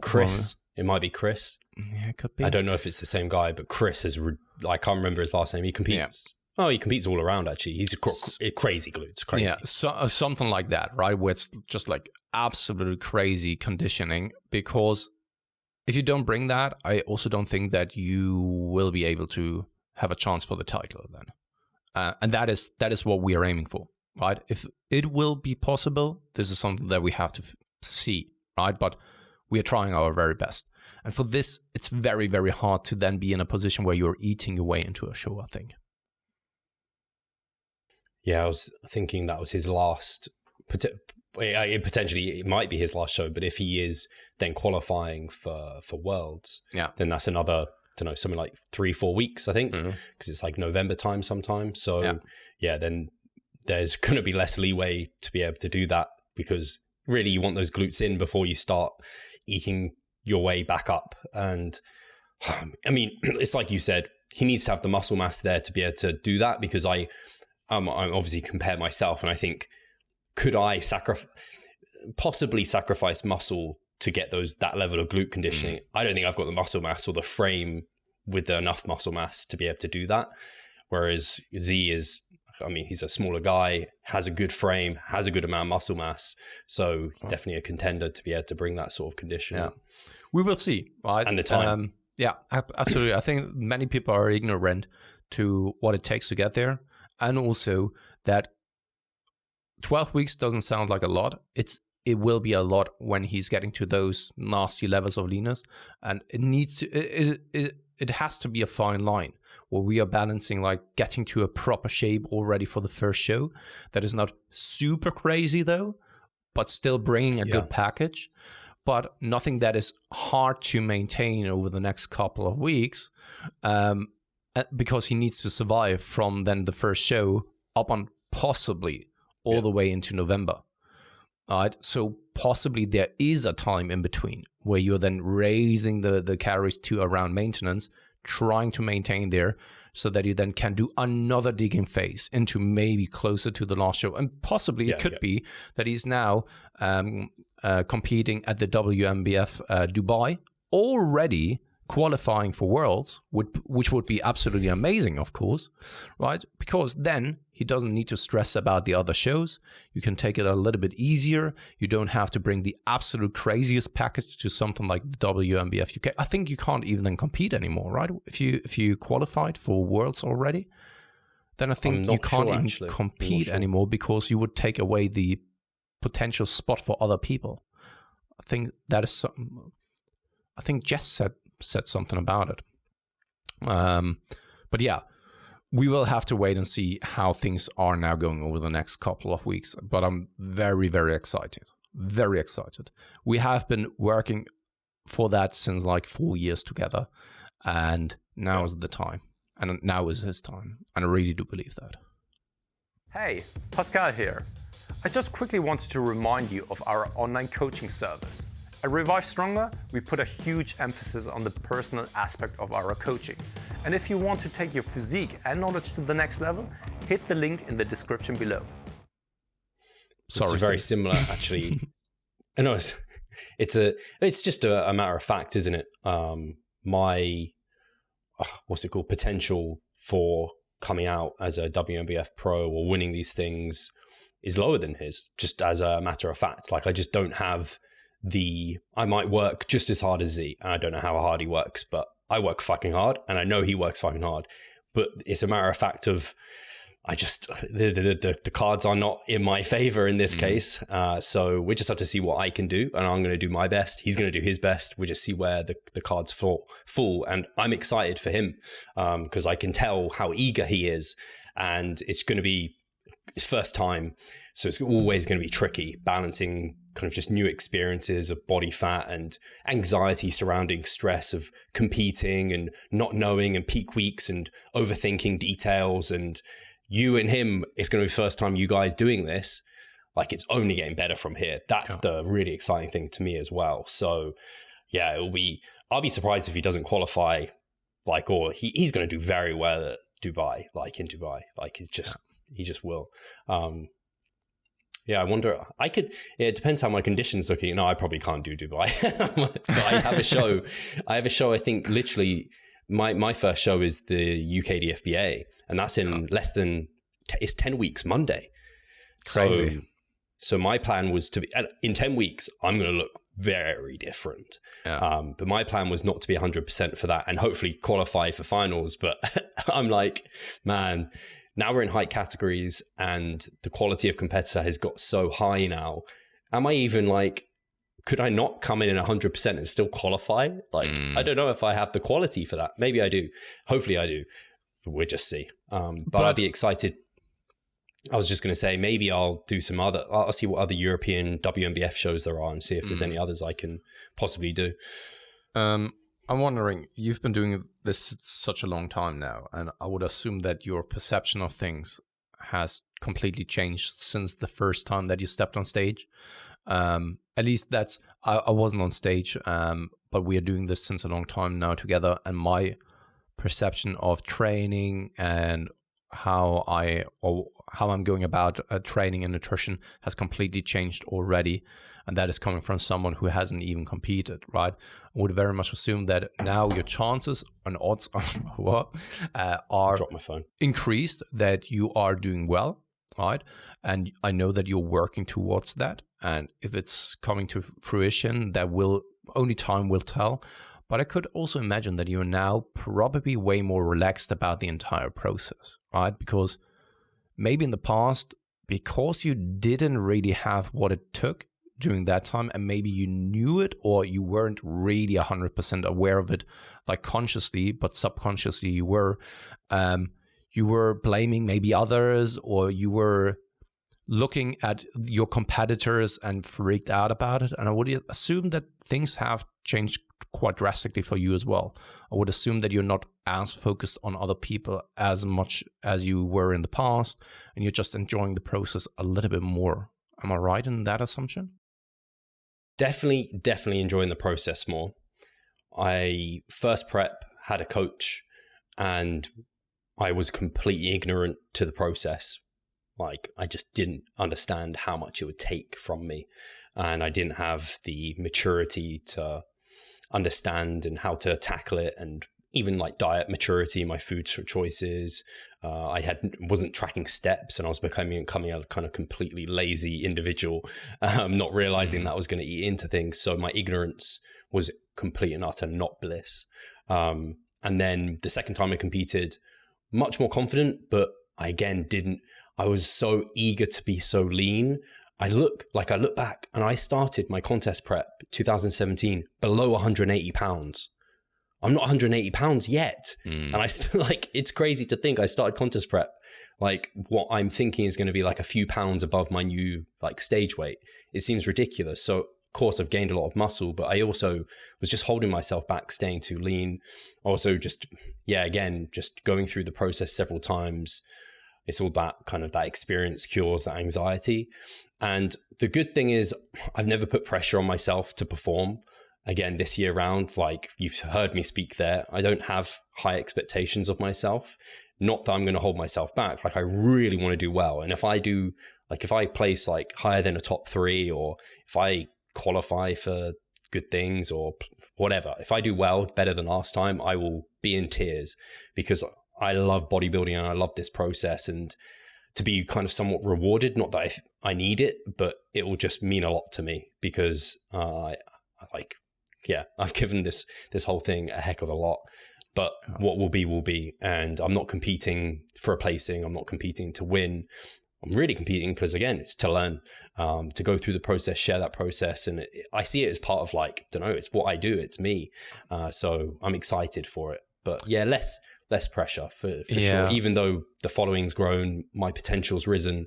Speaker 2: Chris. It might be Chris.
Speaker 1: Yeah, it could be.
Speaker 2: I don't know if it's the same guy, but Chris is, I can't remember his last name. He competes. Yeah. Oh, he competes all around, actually. He's crazy glutes, crazy.
Speaker 1: Yeah, something like that, right? Where it's just like absolutely crazy conditioning, because if you don't bring that, I also don't think that you will be able to have a chance for the title then. And that is what we are aiming for, right? If it will be possible, this is something that we have to see, right? But we are trying our very best. And for this, it's very, very hard to then be in a position where you're eating your way into a show, I think.
Speaker 2: Yeah, I was thinking that was his last, potentially it might be his last show, but if he is then qualifying for Worlds, then that's another, something like 3-4 weeks, I think, because it's like November time sometimes. So then there's going to be less leeway to be able to do that, because really you want those glutes in before you start eking your way back up. And I mean, it's like you said, he needs to have the muscle mass there to be able to do that, because I obviously compare myself and I think, could I possibly sacrifice muscle to get that level of glute conditioning? I don't think I've got the muscle mass or the frame with enough muscle mass to be able to do that. Whereas Z is, he's a smaller guy, has a good frame, has a good amount of muscle mass. So definitely a contender to be able to bring that sort of condition.
Speaker 1: Yeah. We will see, right?
Speaker 2: And the time.
Speaker 1: Yeah, absolutely. I think many people are ignorant to what it takes to get there. And also that 12 weeks doesn't sound like a lot. It will be a lot when he's getting to those nasty levels of leanness. And it has to be a fine line where we are balancing like getting to a proper shape already for the first show. That is not super crazy though, but still bringing a good package. But nothing that is hard to maintain over the next couple of weeks, because he needs to survive from then the first show up on possibly all the way into November. All right, so possibly there is a time in between where you're then raising the calories to around maintenance, trying to maintain there, so that you then can do another digging phase into maybe closer to the last show. And possibly it could be that he's now competing at the WMBF Dubai, already qualifying for Worlds, which would be absolutely amazing, of course, right? Because then he doesn't need to stress about the other shows. You can take it a little bit easier. You don't have to bring the absolute craziest package to something like the WNBF UK. I think you can't even then compete anymore, right? If you qualified for Worlds already, then I think you can't even compete anymore because you would take away the potential spot for other people. I think that is something. I think Jess said something about it. But yeah, we will have to wait and see how things are now going over the next couple of weeks. But I'm very, very excited. Very excited. We have been working for that since like 4 years together. And now is the time. And now is his time. And I really do believe that.
Speaker 4: Hey, Pascal here. I just quickly wanted to remind you of our online coaching service. At Revive Stronger, we put a huge emphasis on the personal aspect of our coaching. And if you want to take your physique and knowledge to the next level, hit the link in the description below.
Speaker 2: Sorry, it's very similar, actually. I know it's just a matter of fact, isn't it? My potential for coming out as a WNBF pro or winning these things is lower than his, just as a matter of fact. Like, I just don't have I might work just as hard as Z, and I don't know how hard he works, but I work fucking hard, and I know he works fucking hard. But it's a matter of fact of, the cards are not in my favor in this case. So we just have to see what I can do, and I'm going to do my best. He's going to do his best. We just see where the cards fall. And I'm excited for him because I can tell how eager he is, and it's going to be his first time. So it's always going to be tricky balancing kind of just new experiences of body fat and anxiety surrounding stress of competing and not knowing and peak weeks and overthinking details. And you and him, it's going to be the first time you guys doing this. Like, it's only getting better from here. That's the really exciting thing to me as well. So yeah, I'll be surprised if he doesn't qualify, or he's going to do very well at Dubai, in Dubai. He just will. Yeah, I wonder, it depends how my condition's looking. No, I probably can't do Dubai. But I have a show, I think literally my first show is the UK DFBA, and that's in less than, it's 10 weeks Monday.
Speaker 1: Crazy.
Speaker 2: So my plan was in 10 weeks, I'm going to look very different. Yeah. But my plan was not to be 100% for that and hopefully qualify for finals. But I'm like, man, now we're in height categories and the quality of competitor has got so high now. Am I even could I not come in 100% and still qualify? I don't know if I have the quality for that. Maybe I do. Hopefully I do. We'll just see. But I'd be excited. I was just going to say, maybe I'll see what other European WNBF shows there are and see if there's any others I can possibly do.
Speaker 1: I'm wondering, you've been doing this such a long time now, and I would assume that your perception of things has completely changed since the first time that you stepped on stage. At least I wasn't on stage, but we are doing this since a long time now together, and my perception of training and how I'm going about training and nutrition has completely changed already. And that is coming from someone who hasn't even competed, right? I would very much assume that now your chances and odds are increased that you are doing well, right? And I know that you're working towards that. And if it's coming to fruition, only time will tell. But I could also imagine that you're now probably way more relaxed about the entire process, right? Because maybe in the past, because you didn't really have what it took during that time, and maybe you knew it or you weren't really 100% aware of it, consciously, but subconsciously you were blaming maybe others, or you were looking at your competitors and freaked out about it. And I would assume that things have changed quite drastically for you as well. I would assume that you're not as focused on other people as much as you were in the past, and you're just enjoying the process a little bit more. Am I right in that assumption?
Speaker 2: Definitely enjoying the process more. I first prep had a coach and I was completely ignorant to the process. I just didn't understand how much it would take from me, and I didn't have the maturity to understand and how to tackle it, and even like diet maturity, my food choices. I wasn't tracking steps, and I was becoming a kind of completely lazy individual, not realizing that I was going to eat into things. So my ignorance was complete and utter not bliss. And then the second time I competed, much more confident, but I again I was so eager to be so lean. I look back and I started my contest prep 2017 below 180 pounds. I'm not 180 pounds yet. And I still like, it's crazy to think I started contest prep. Like what I'm thinking is going to be like a few pounds above my new like stage weight. It seems ridiculous. So of course I've gained a lot of muscle, but I also was just holding myself back, staying too lean. Also just, again, just going through the process several times. It's all that kind of that experience cures that anxiety. And the good thing is I've never put pressure on myself to perform. Again, this year round, like you've heard me speak there, I don't have high expectations of myself. Not that I'm going to hold myself back. Like I really want to do well. And if I do, like if I place like higher than a top 3, or if I qualify for good things or whatever, if I do well, better than last time, I will be in tears, because I love bodybuilding and I love this process, and to be kind of somewhat rewarded, not that I need it, but it will just mean a lot to me, because I've given this whole thing a heck of a lot. But what will be, and I'm not competing for a placing. I'm not competing to win. I'm really competing because, again, it's to learn, to go through the process, share that process. And I see it as part of like, I don't know, it's what I do. It's me. So I'm excited for it. But yeah, less pressure for sure. Even though the following's grown, my potential's risen.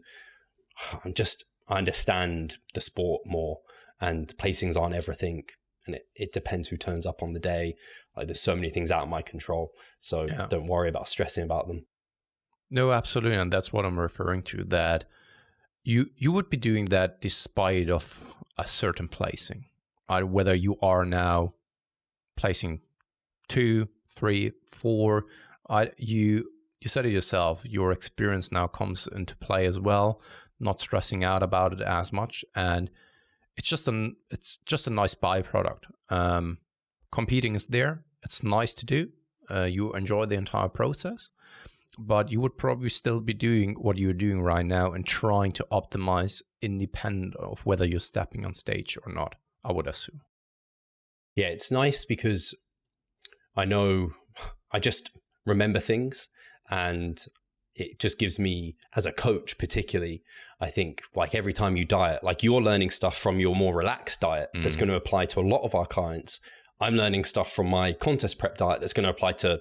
Speaker 2: I understand the sport more, and placings aren't everything. And it depends who turns up on the day. Like there's so many things out of my control. So don't worry about stressing about them.
Speaker 1: No, absolutely. And that's what I'm referring to, that you would be doing that despite of a certain placing, right? Whether you are now placing 2, 3, 4, you said it yourself, your experience now comes into play as well, not stressing out about it as much. And it's just a nice byproduct. Competing is there. It's nice to do. You enjoy the entire process, but you would probably still be doing what you're doing right now and trying to optimize independent of whether you're stepping on stage or not, I would assume.
Speaker 2: Yeah, it's nice because I know I just remember things, and it just gives me, as a coach particularly, I think like every time you diet, like you're learning stuff from your more relaxed diet that's going to apply to a lot of our clients. I'm learning stuff from my contest prep diet that's going to apply to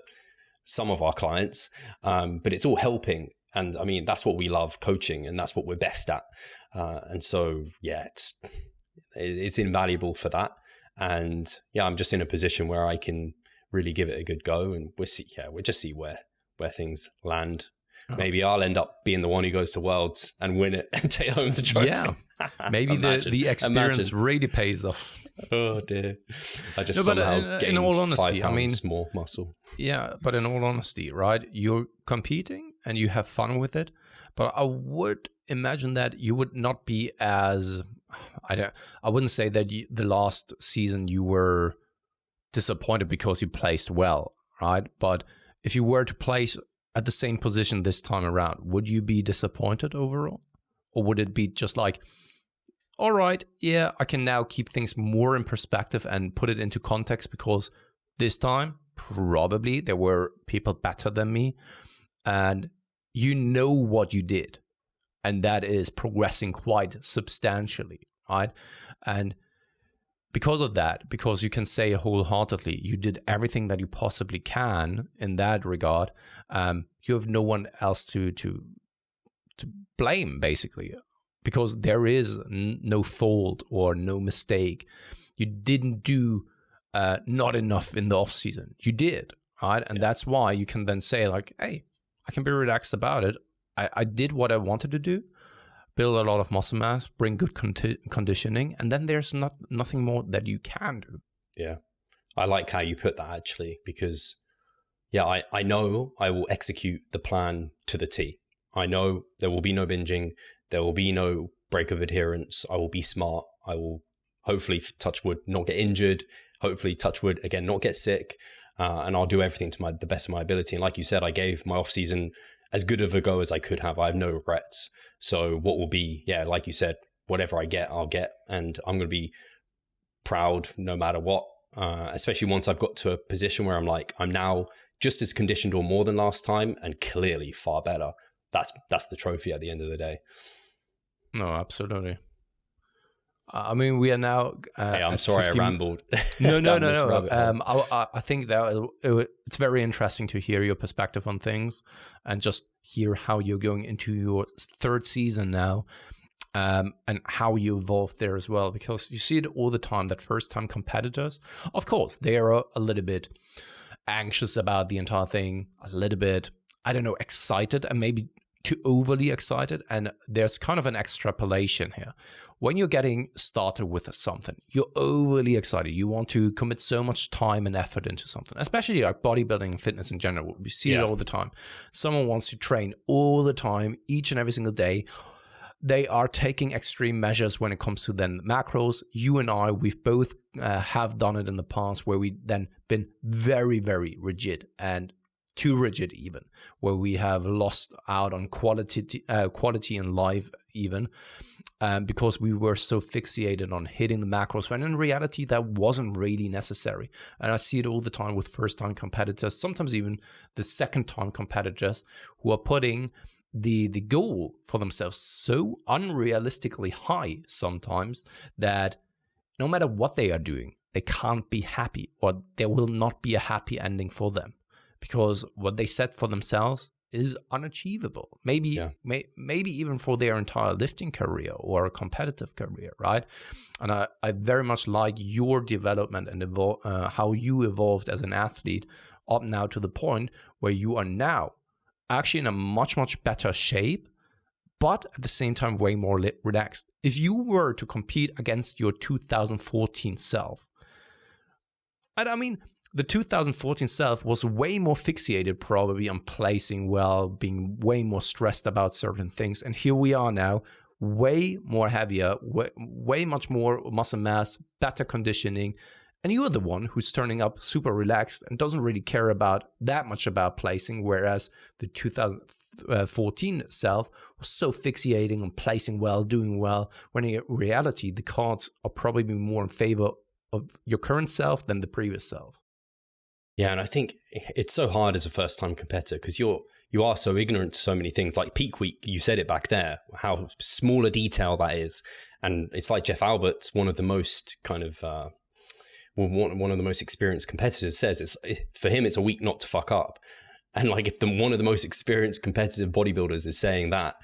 Speaker 2: some of our clients, but it's all helping. And I mean, that's what we love, coaching, and that's what we're best at. And so, yeah, it's invaluable for that. And yeah, I'm just in a position where I can really give it a good go, and we'll just see where things land. Maybe I'll end up being the one who goes to Worlds and win it and take home the trophy.
Speaker 1: Yeah, maybe the experience really pays off.
Speaker 2: Oh dear! I just somehow gained in all honesty, 5 pounds more muscle.
Speaker 1: Yeah, but in all honesty, right? You're competing and you have fun with it, but I would imagine that you would not be as I wouldn't say that the last season you were disappointed because you placed well, right? But if you were to place at the same position this time around, would you be disappointed overall? Or would it be just like, all right, yeah, I can now keep things more in perspective and put it into context, because this time probably there were people better than me, and you know what you did, and that is progressing quite substantially, right? And because of that, because you can say wholeheartedly you did everything that you possibly can in that regard, you have no one else to blame, basically, because there is no fault or no mistake. You didn't do not enough in the off season. You did, right? And that's why you can then say like, hey, I can be relaxed about it. I did what I wanted to do. Build a lot of muscle mass, bring good conditioning, and then there's nothing more that you can do.
Speaker 2: Yeah. I like how you put that, actually, because yeah, I know I will execute the plan to the T. I know there will be no binging. There will be no break of adherence. I will be smart. I will hopefully, touch wood, not get injured, hopefully, touch wood, again, not get sick. And I'll do everything to the best of my ability. And like you said, I gave my off season as good of a go as I could have. I have no regrets. So what will be, like you said, whatever I get, I'll get. And I'm going to be proud no matter what, especially once I've got to a position where I'm now just as conditioned or more than last time, and clearly far better. That's the trophy at the end of the day.
Speaker 1: No, absolutely. I mean, we are now.
Speaker 2: Hey, I'm sorry, I rambled.
Speaker 1: No. I think that it's very interesting to hear your perspective on things, and just hear how you're going into your third season now, and how you evolved there as well. Because you see it all the time that first-time competitors, of course, they are a little bit anxious about the entire thing, a little bit, I don't know, excited, and maybe too overly excited. And there's kind of an extrapolation here. When you're getting started with something, you're overly excited. You want to commit so much time and effort into something, especially like bodybuilding and fitness in general. We see it all the time. Someone wants to train all the time, each and every single day. They are taking extreme measures when it comes to then macros. You and I, we've both have done it in the past, where we then been very, very rigid, and too rigid even, where we have lost out on quality in life even, because we were so fixated on hitting the macros, when in reality that wasn't really necessary. And I see it all the time with first-time competitors, sometimes even the second-time competitors, who are putting the goal for themselves so unrealistically high sometimes that no matter what they are doing, they can't be happy, or there will not be a happy ending for them, because what they set for themselves is unachievable. Maybe even for their entire lifting career or a competitive career, right? And I very much like your development and how you evolved as an athlete up now to the point where you are now actually in a much, much better shape, but at the same time way more relaxed. If you were to compete against your 2014 self, and I mean, the 2014 self was way more fixated probably on placing well, being way more stressed about certain things. And here we are now, way more heavier, way much more muscle mass, better conditioning. And you're the one who's turning up super relaxed and doesn't really care about that much about placing, whereas the 2014 self was so fixating on placing well, doing well, when in reality, the cards are probably more in favor of your current self than the previous self.
Speaker 2: Yeah, and I think it's so hard as a first-time competitor, because you are so ignorant to so many things. Like peak week, you said it back there, how small a detail that is. And it's like Jeff Albert's, one of the most kind of one of the most experienced competitors, says for him it's a week not to fuck up. And like, if one of the most experienced competitive bodybuilders is saying that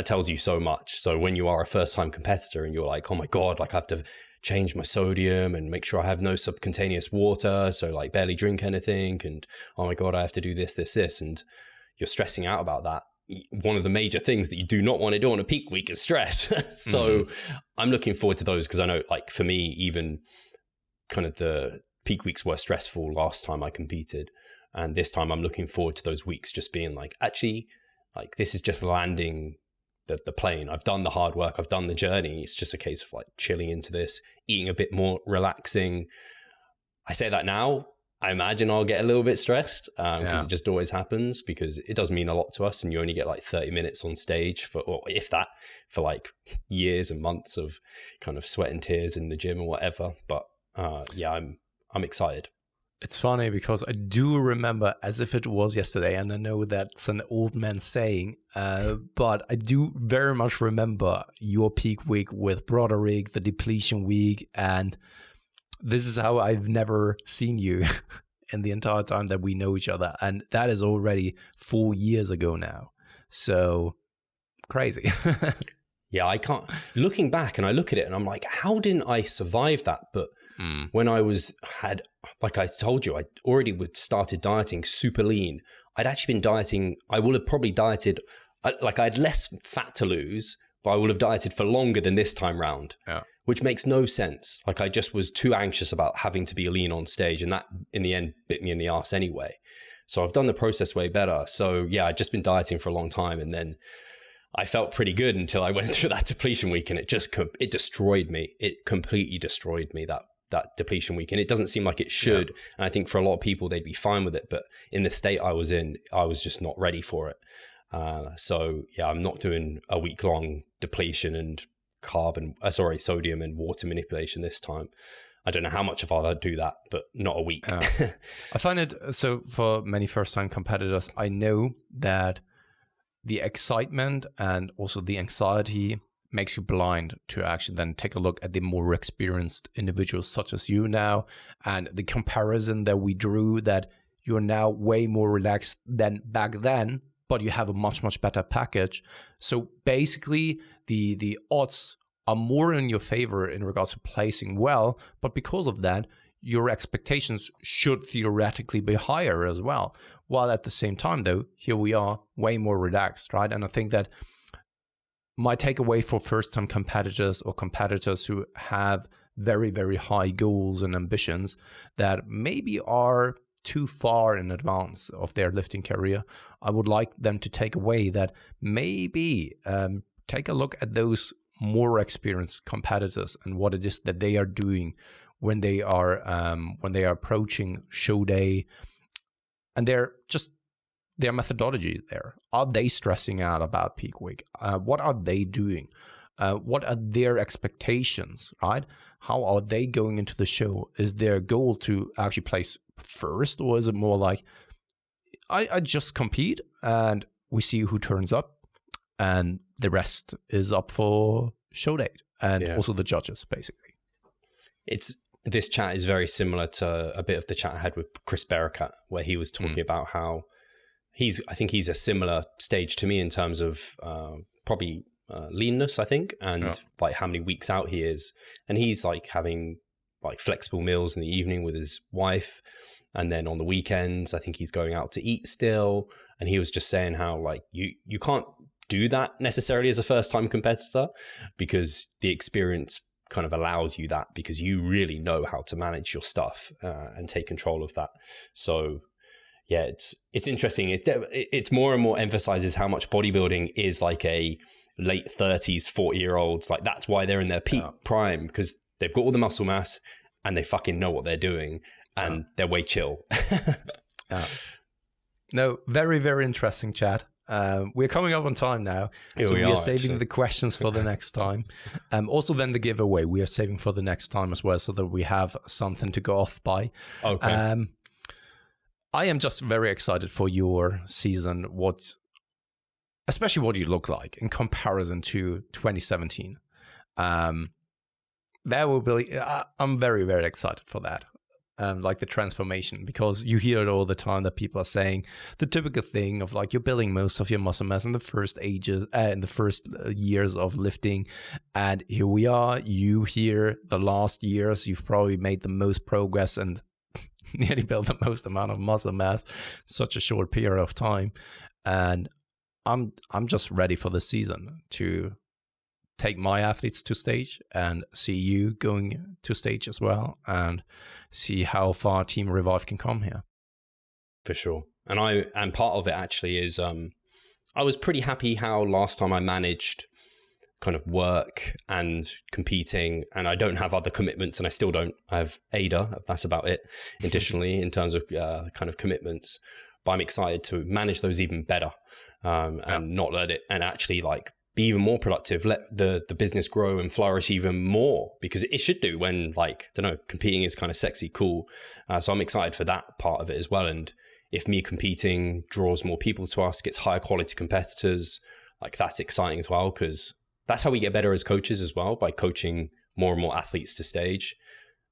Speaker 2: tells you so much. So when you are a first-time competitor and you're like, oh my God, like I have to change my sodium and make sure I have no subcutaneous water, so like barely drink anything, and oh my God, I have to do this, and you're stressing out about that. One of the major things that you do not want to do on a peak week is stress. So I'm looking forward to those, because I know, like, for me, even kind of the peak weeks were stressful last time I competed, and this time I'm looking forward to those weeks just being like, actually, like, this is just landing the plane. I've done the hard work, I've done the journey. It's just a case of like chilling into this, eating a bit more, relaxing. I say that now, I imagine I'll get a little bit stressed, because it just always happens, because it does mean a lot to us, and you only get like 30 minutes on stage or if that, for like years and months of kind of sweat and tears in the gym or whatever. But I'm excited.
Speaker 1: It's funny because I do remember as if it was yesterday, and I know that's an old man saying, but I do very much remember your peak week with Broderick, the depletion week, and this is how I've never seen you in the entire time that we know each other, and that is already 4 years ago now. So crazy.
Speaker 2: Yeah, I can't. Looking back, and I look at it, and I'm like, how didn't I survive that? But when I like I told you, I already started dieting super lean. I'd actually been dieting. I would have probably dieted, like I had less fat to lose, but I would have dieted for longer than this time round, which makes no sense. Like, I just was too anxious about having to be lean on stage, and that in the end bit me in the arse anyway. So I've done the process way better. So yeah, I'd just been dieting for a long time, and then I felt pretty good until I went through that depletion week, and it destroyed me. It completely destroyed me, that depletion week. And it doesn't seem like it should. Yeah. And I think for a lot of people, they'd be fine with it. But in the state I was in, I was just not ready for it. So yeah, I'm not doing a week long depletion and sodium and water manipulation this time. I don't know how much of I'll do that, but not a week.
Speaker 1: I find it, so for many first-time competitors, I know that the excitement and also the anxiety makes you blind to actually then take a look at the more experienced individuals such as you now, and the comparison that we drew that you're now way more relaxed than back then, but you have a much, much better package. So basically the odds are more in your favor in regards to placing well, but because of that, your expectations should theoretically be higher as well. While at the same time, though, here we are way more relaxed, right? And I think that my takeaway for first-time competitors or competitors who have very, very high goals and ambitions that maybe are too far in advance of their lifting career, I would like them to take away that maybe take a look at those more experienced competitors and what it is that they are doing when they are approaching show day, and their methodology there. Are they stressing out about peak week? What are they doing? What are their expectations, right? How are they going into the show? Is their goal to actually place first, or is it more like, I just compete and we see who turns up, and the rest is up for show date, and also the judges, basically.
Speaker 2: This chat is very similar to a bit of the chat I had with Chris Barakat, where he was talking about how I think he's a similar stage to me in terms of probably leanness, I think, and like how many weeks out he is. And he's like having like flexible meals in the evening with his wife. And then on the weekends, I think he's going out to eat still. And he was just saying how like you can't do that necessarily as a first-time competitor, because the experience kind of allows you that, because you really know how to manage your stuff and take control of that. So yeah, it's interesting. It's more and more emphasizes how much bodybuilding is like a late 30s, 40-year-olds. Like that's why they're in their peak prime, because they've got all the muscle mass and they fucking know what they're doing, and they're way chill.
Speaker 1: No, very, very interesting chat. We're coming up on time now, so we are saving the questions for the next time. Also then the giveaway, we are saving for the next time as well, so that we have something to go off by. Okay. I am just very excited for your season, especially what you look like in comparison to 2017. That will be, I'm very, very excited for that. Like the transformation, because you hear it all the time that people are saying the typical thing of like you're building most of your muscle mass in the first years of lifting, and here we are. You hear the last years you've probably made the most progress and nearly built the most amount of muscle mass in such a short period of time, and I'm just ready for the season to take my athletes to stage and see you going to stage as well, and see how far Team Revive can come here.
Speaker 2: For sure. And part of it actually is I was pretty happy how last time I managed kind of work and competing, and I don't have other commitments, and I still don't. I have Ada, that's about it, additionally, in terms of kind of commitments. But I'm excited to manage those even better, and not let it, and actually like be even more productive, let the business grow and flourish even more, because it should do when, like, I don't know, competing is kind of sexy, cool. So I'm excited for that part of it as well. And if me competing draws more people to us, gets higher quality competitors, like that's exciting as well, because that's how we get better as coaches as well, by coaching more and more athletes to stage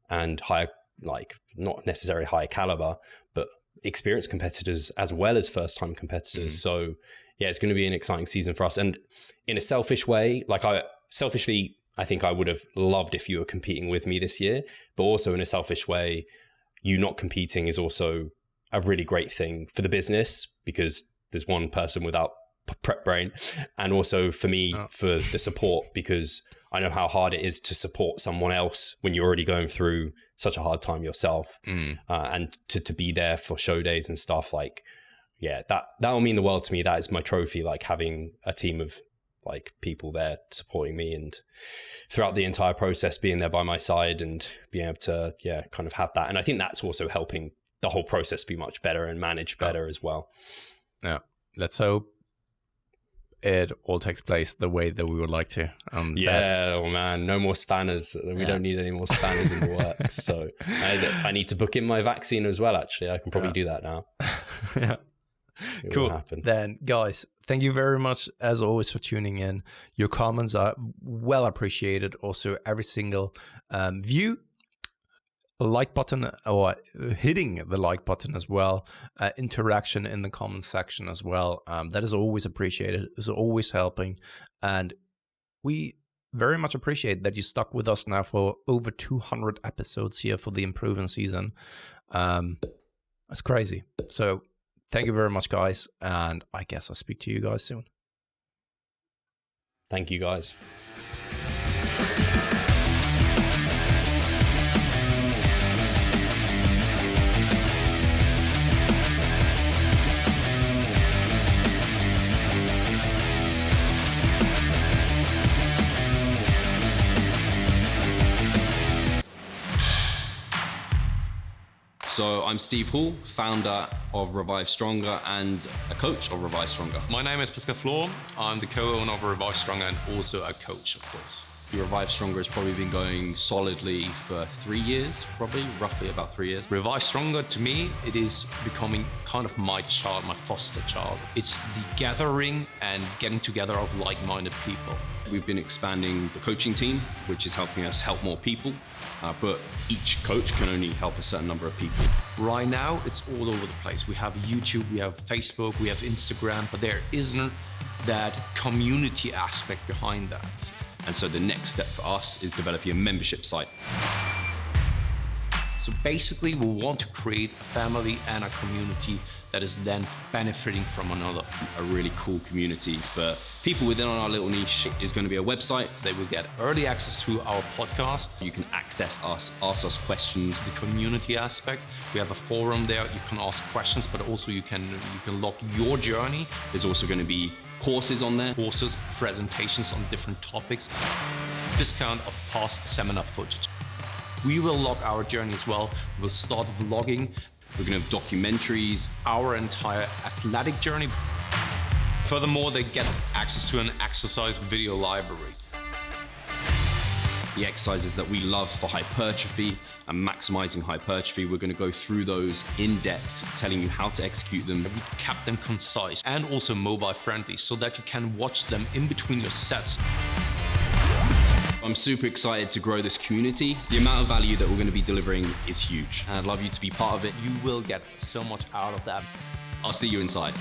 Speaker 2: and higher, like not necessarily higher caliber, but experienced competitors as well as first-time competitors. So yeah, it's going to be an exciting season for us. And in a selfish way, like I think I would have loved if you were competing with me this year, but also in a selfish way, you not competing is also a really great thing for the business, because there's one person without prep brain, and also for me, for the support, because I know how hard it is to support someone else when you're already going through such a hard time yourself. And to be there for show days and stuff, like, yeah, that will mean the world to me. That is my trophy, like having a team of like people there supporting me and throughout the entire process being there by my side and being able to, kind of have that. And I think that's also helping the whole process be much better and manage better as well.
Speaker 1: Yeah. Let's hope it all takes place the way that we would like to.
Speaker 2: Oh man, no more spanners. We don't need any more spanners in the works. So I need to book in my vaccine as well, actually. I can probably do that now.
Speaker 1: Yeah. Cool. Then, guys, thank you very much, as always, for tuning in. Your comments are well appreciated. Also, every single view, like button, or hitting the like button as well, interaction in the comments section as well. That is always appreciated. It's always helping. And we very much appreciate that you stuck with us now for over 200 episodes here for the improving season. That's crazy. So thank you very much, guys. And I guess I'll speak to you guys soon.
Speaker 2: Thank you, guys.
Speaker 3: So I'm Steve Hall, founder of Revive Stronger and a coach of Revive Stronger.
Speaker 4: My name is Pascal Flor. I'm the co-owner of Revive Stronger and also a coach, of course.
Speaker 3: Revive Stronger has probably been going solidly for 3 years, roughly about 3 years.
Speaker 4: Revive Stronger, to me, it is becoming kind of my child, my foster child. It's the gathering and getting together of like-minded people.
Speaker 3: We've been expanding the coaching team, which is helping us help more people, but each coach can only help a certain number of people.
Speaker 4: Right now, it's all over the place. We have YouTube, we have Facebook, we have Instagram, but there isn't that community aspect behind that.
Speaker 3: And so the next step for us is developing a membership site.
Speaker 4: So basically, we want to create a family and a community that is then benefiting from another.
Speaker 3: A really cool community for people within our little niche is going to be a website.
Speaker 4: They will get early access to our podcast.
Speaker 3: You can access us, ask us questions.
Speaker 4: The community aspect, we have a forum there. You can ask questions, but also you can log your journey.
Speaker 3: There's also going to be courses on there.
Speaker 4: Courses, presentations on different topics. Discount of past seminar footage. We will log our journey as well. We'll start vlogging.
Speaker 3: We're going to have documentaries.
Speaker 4: Our entire athletic journey. Furthermore, they get access to an exercise video library.
Speaker 3: The exercises that we love for hypertrophy and maximizing hypertrophy, we're going to go through those in depth, telling you how to execute them.
Speaker 4: We kept them concise and also mobile friendly so that you can watch them in between your sets.
Speaker 3: I'm super excited to grow this community. The amount of value that we're going to be delivering is huge, and I'd love you to be part of it.
Speaker 4: You will get so much out of that.
Speaker 3: I'll see you inside.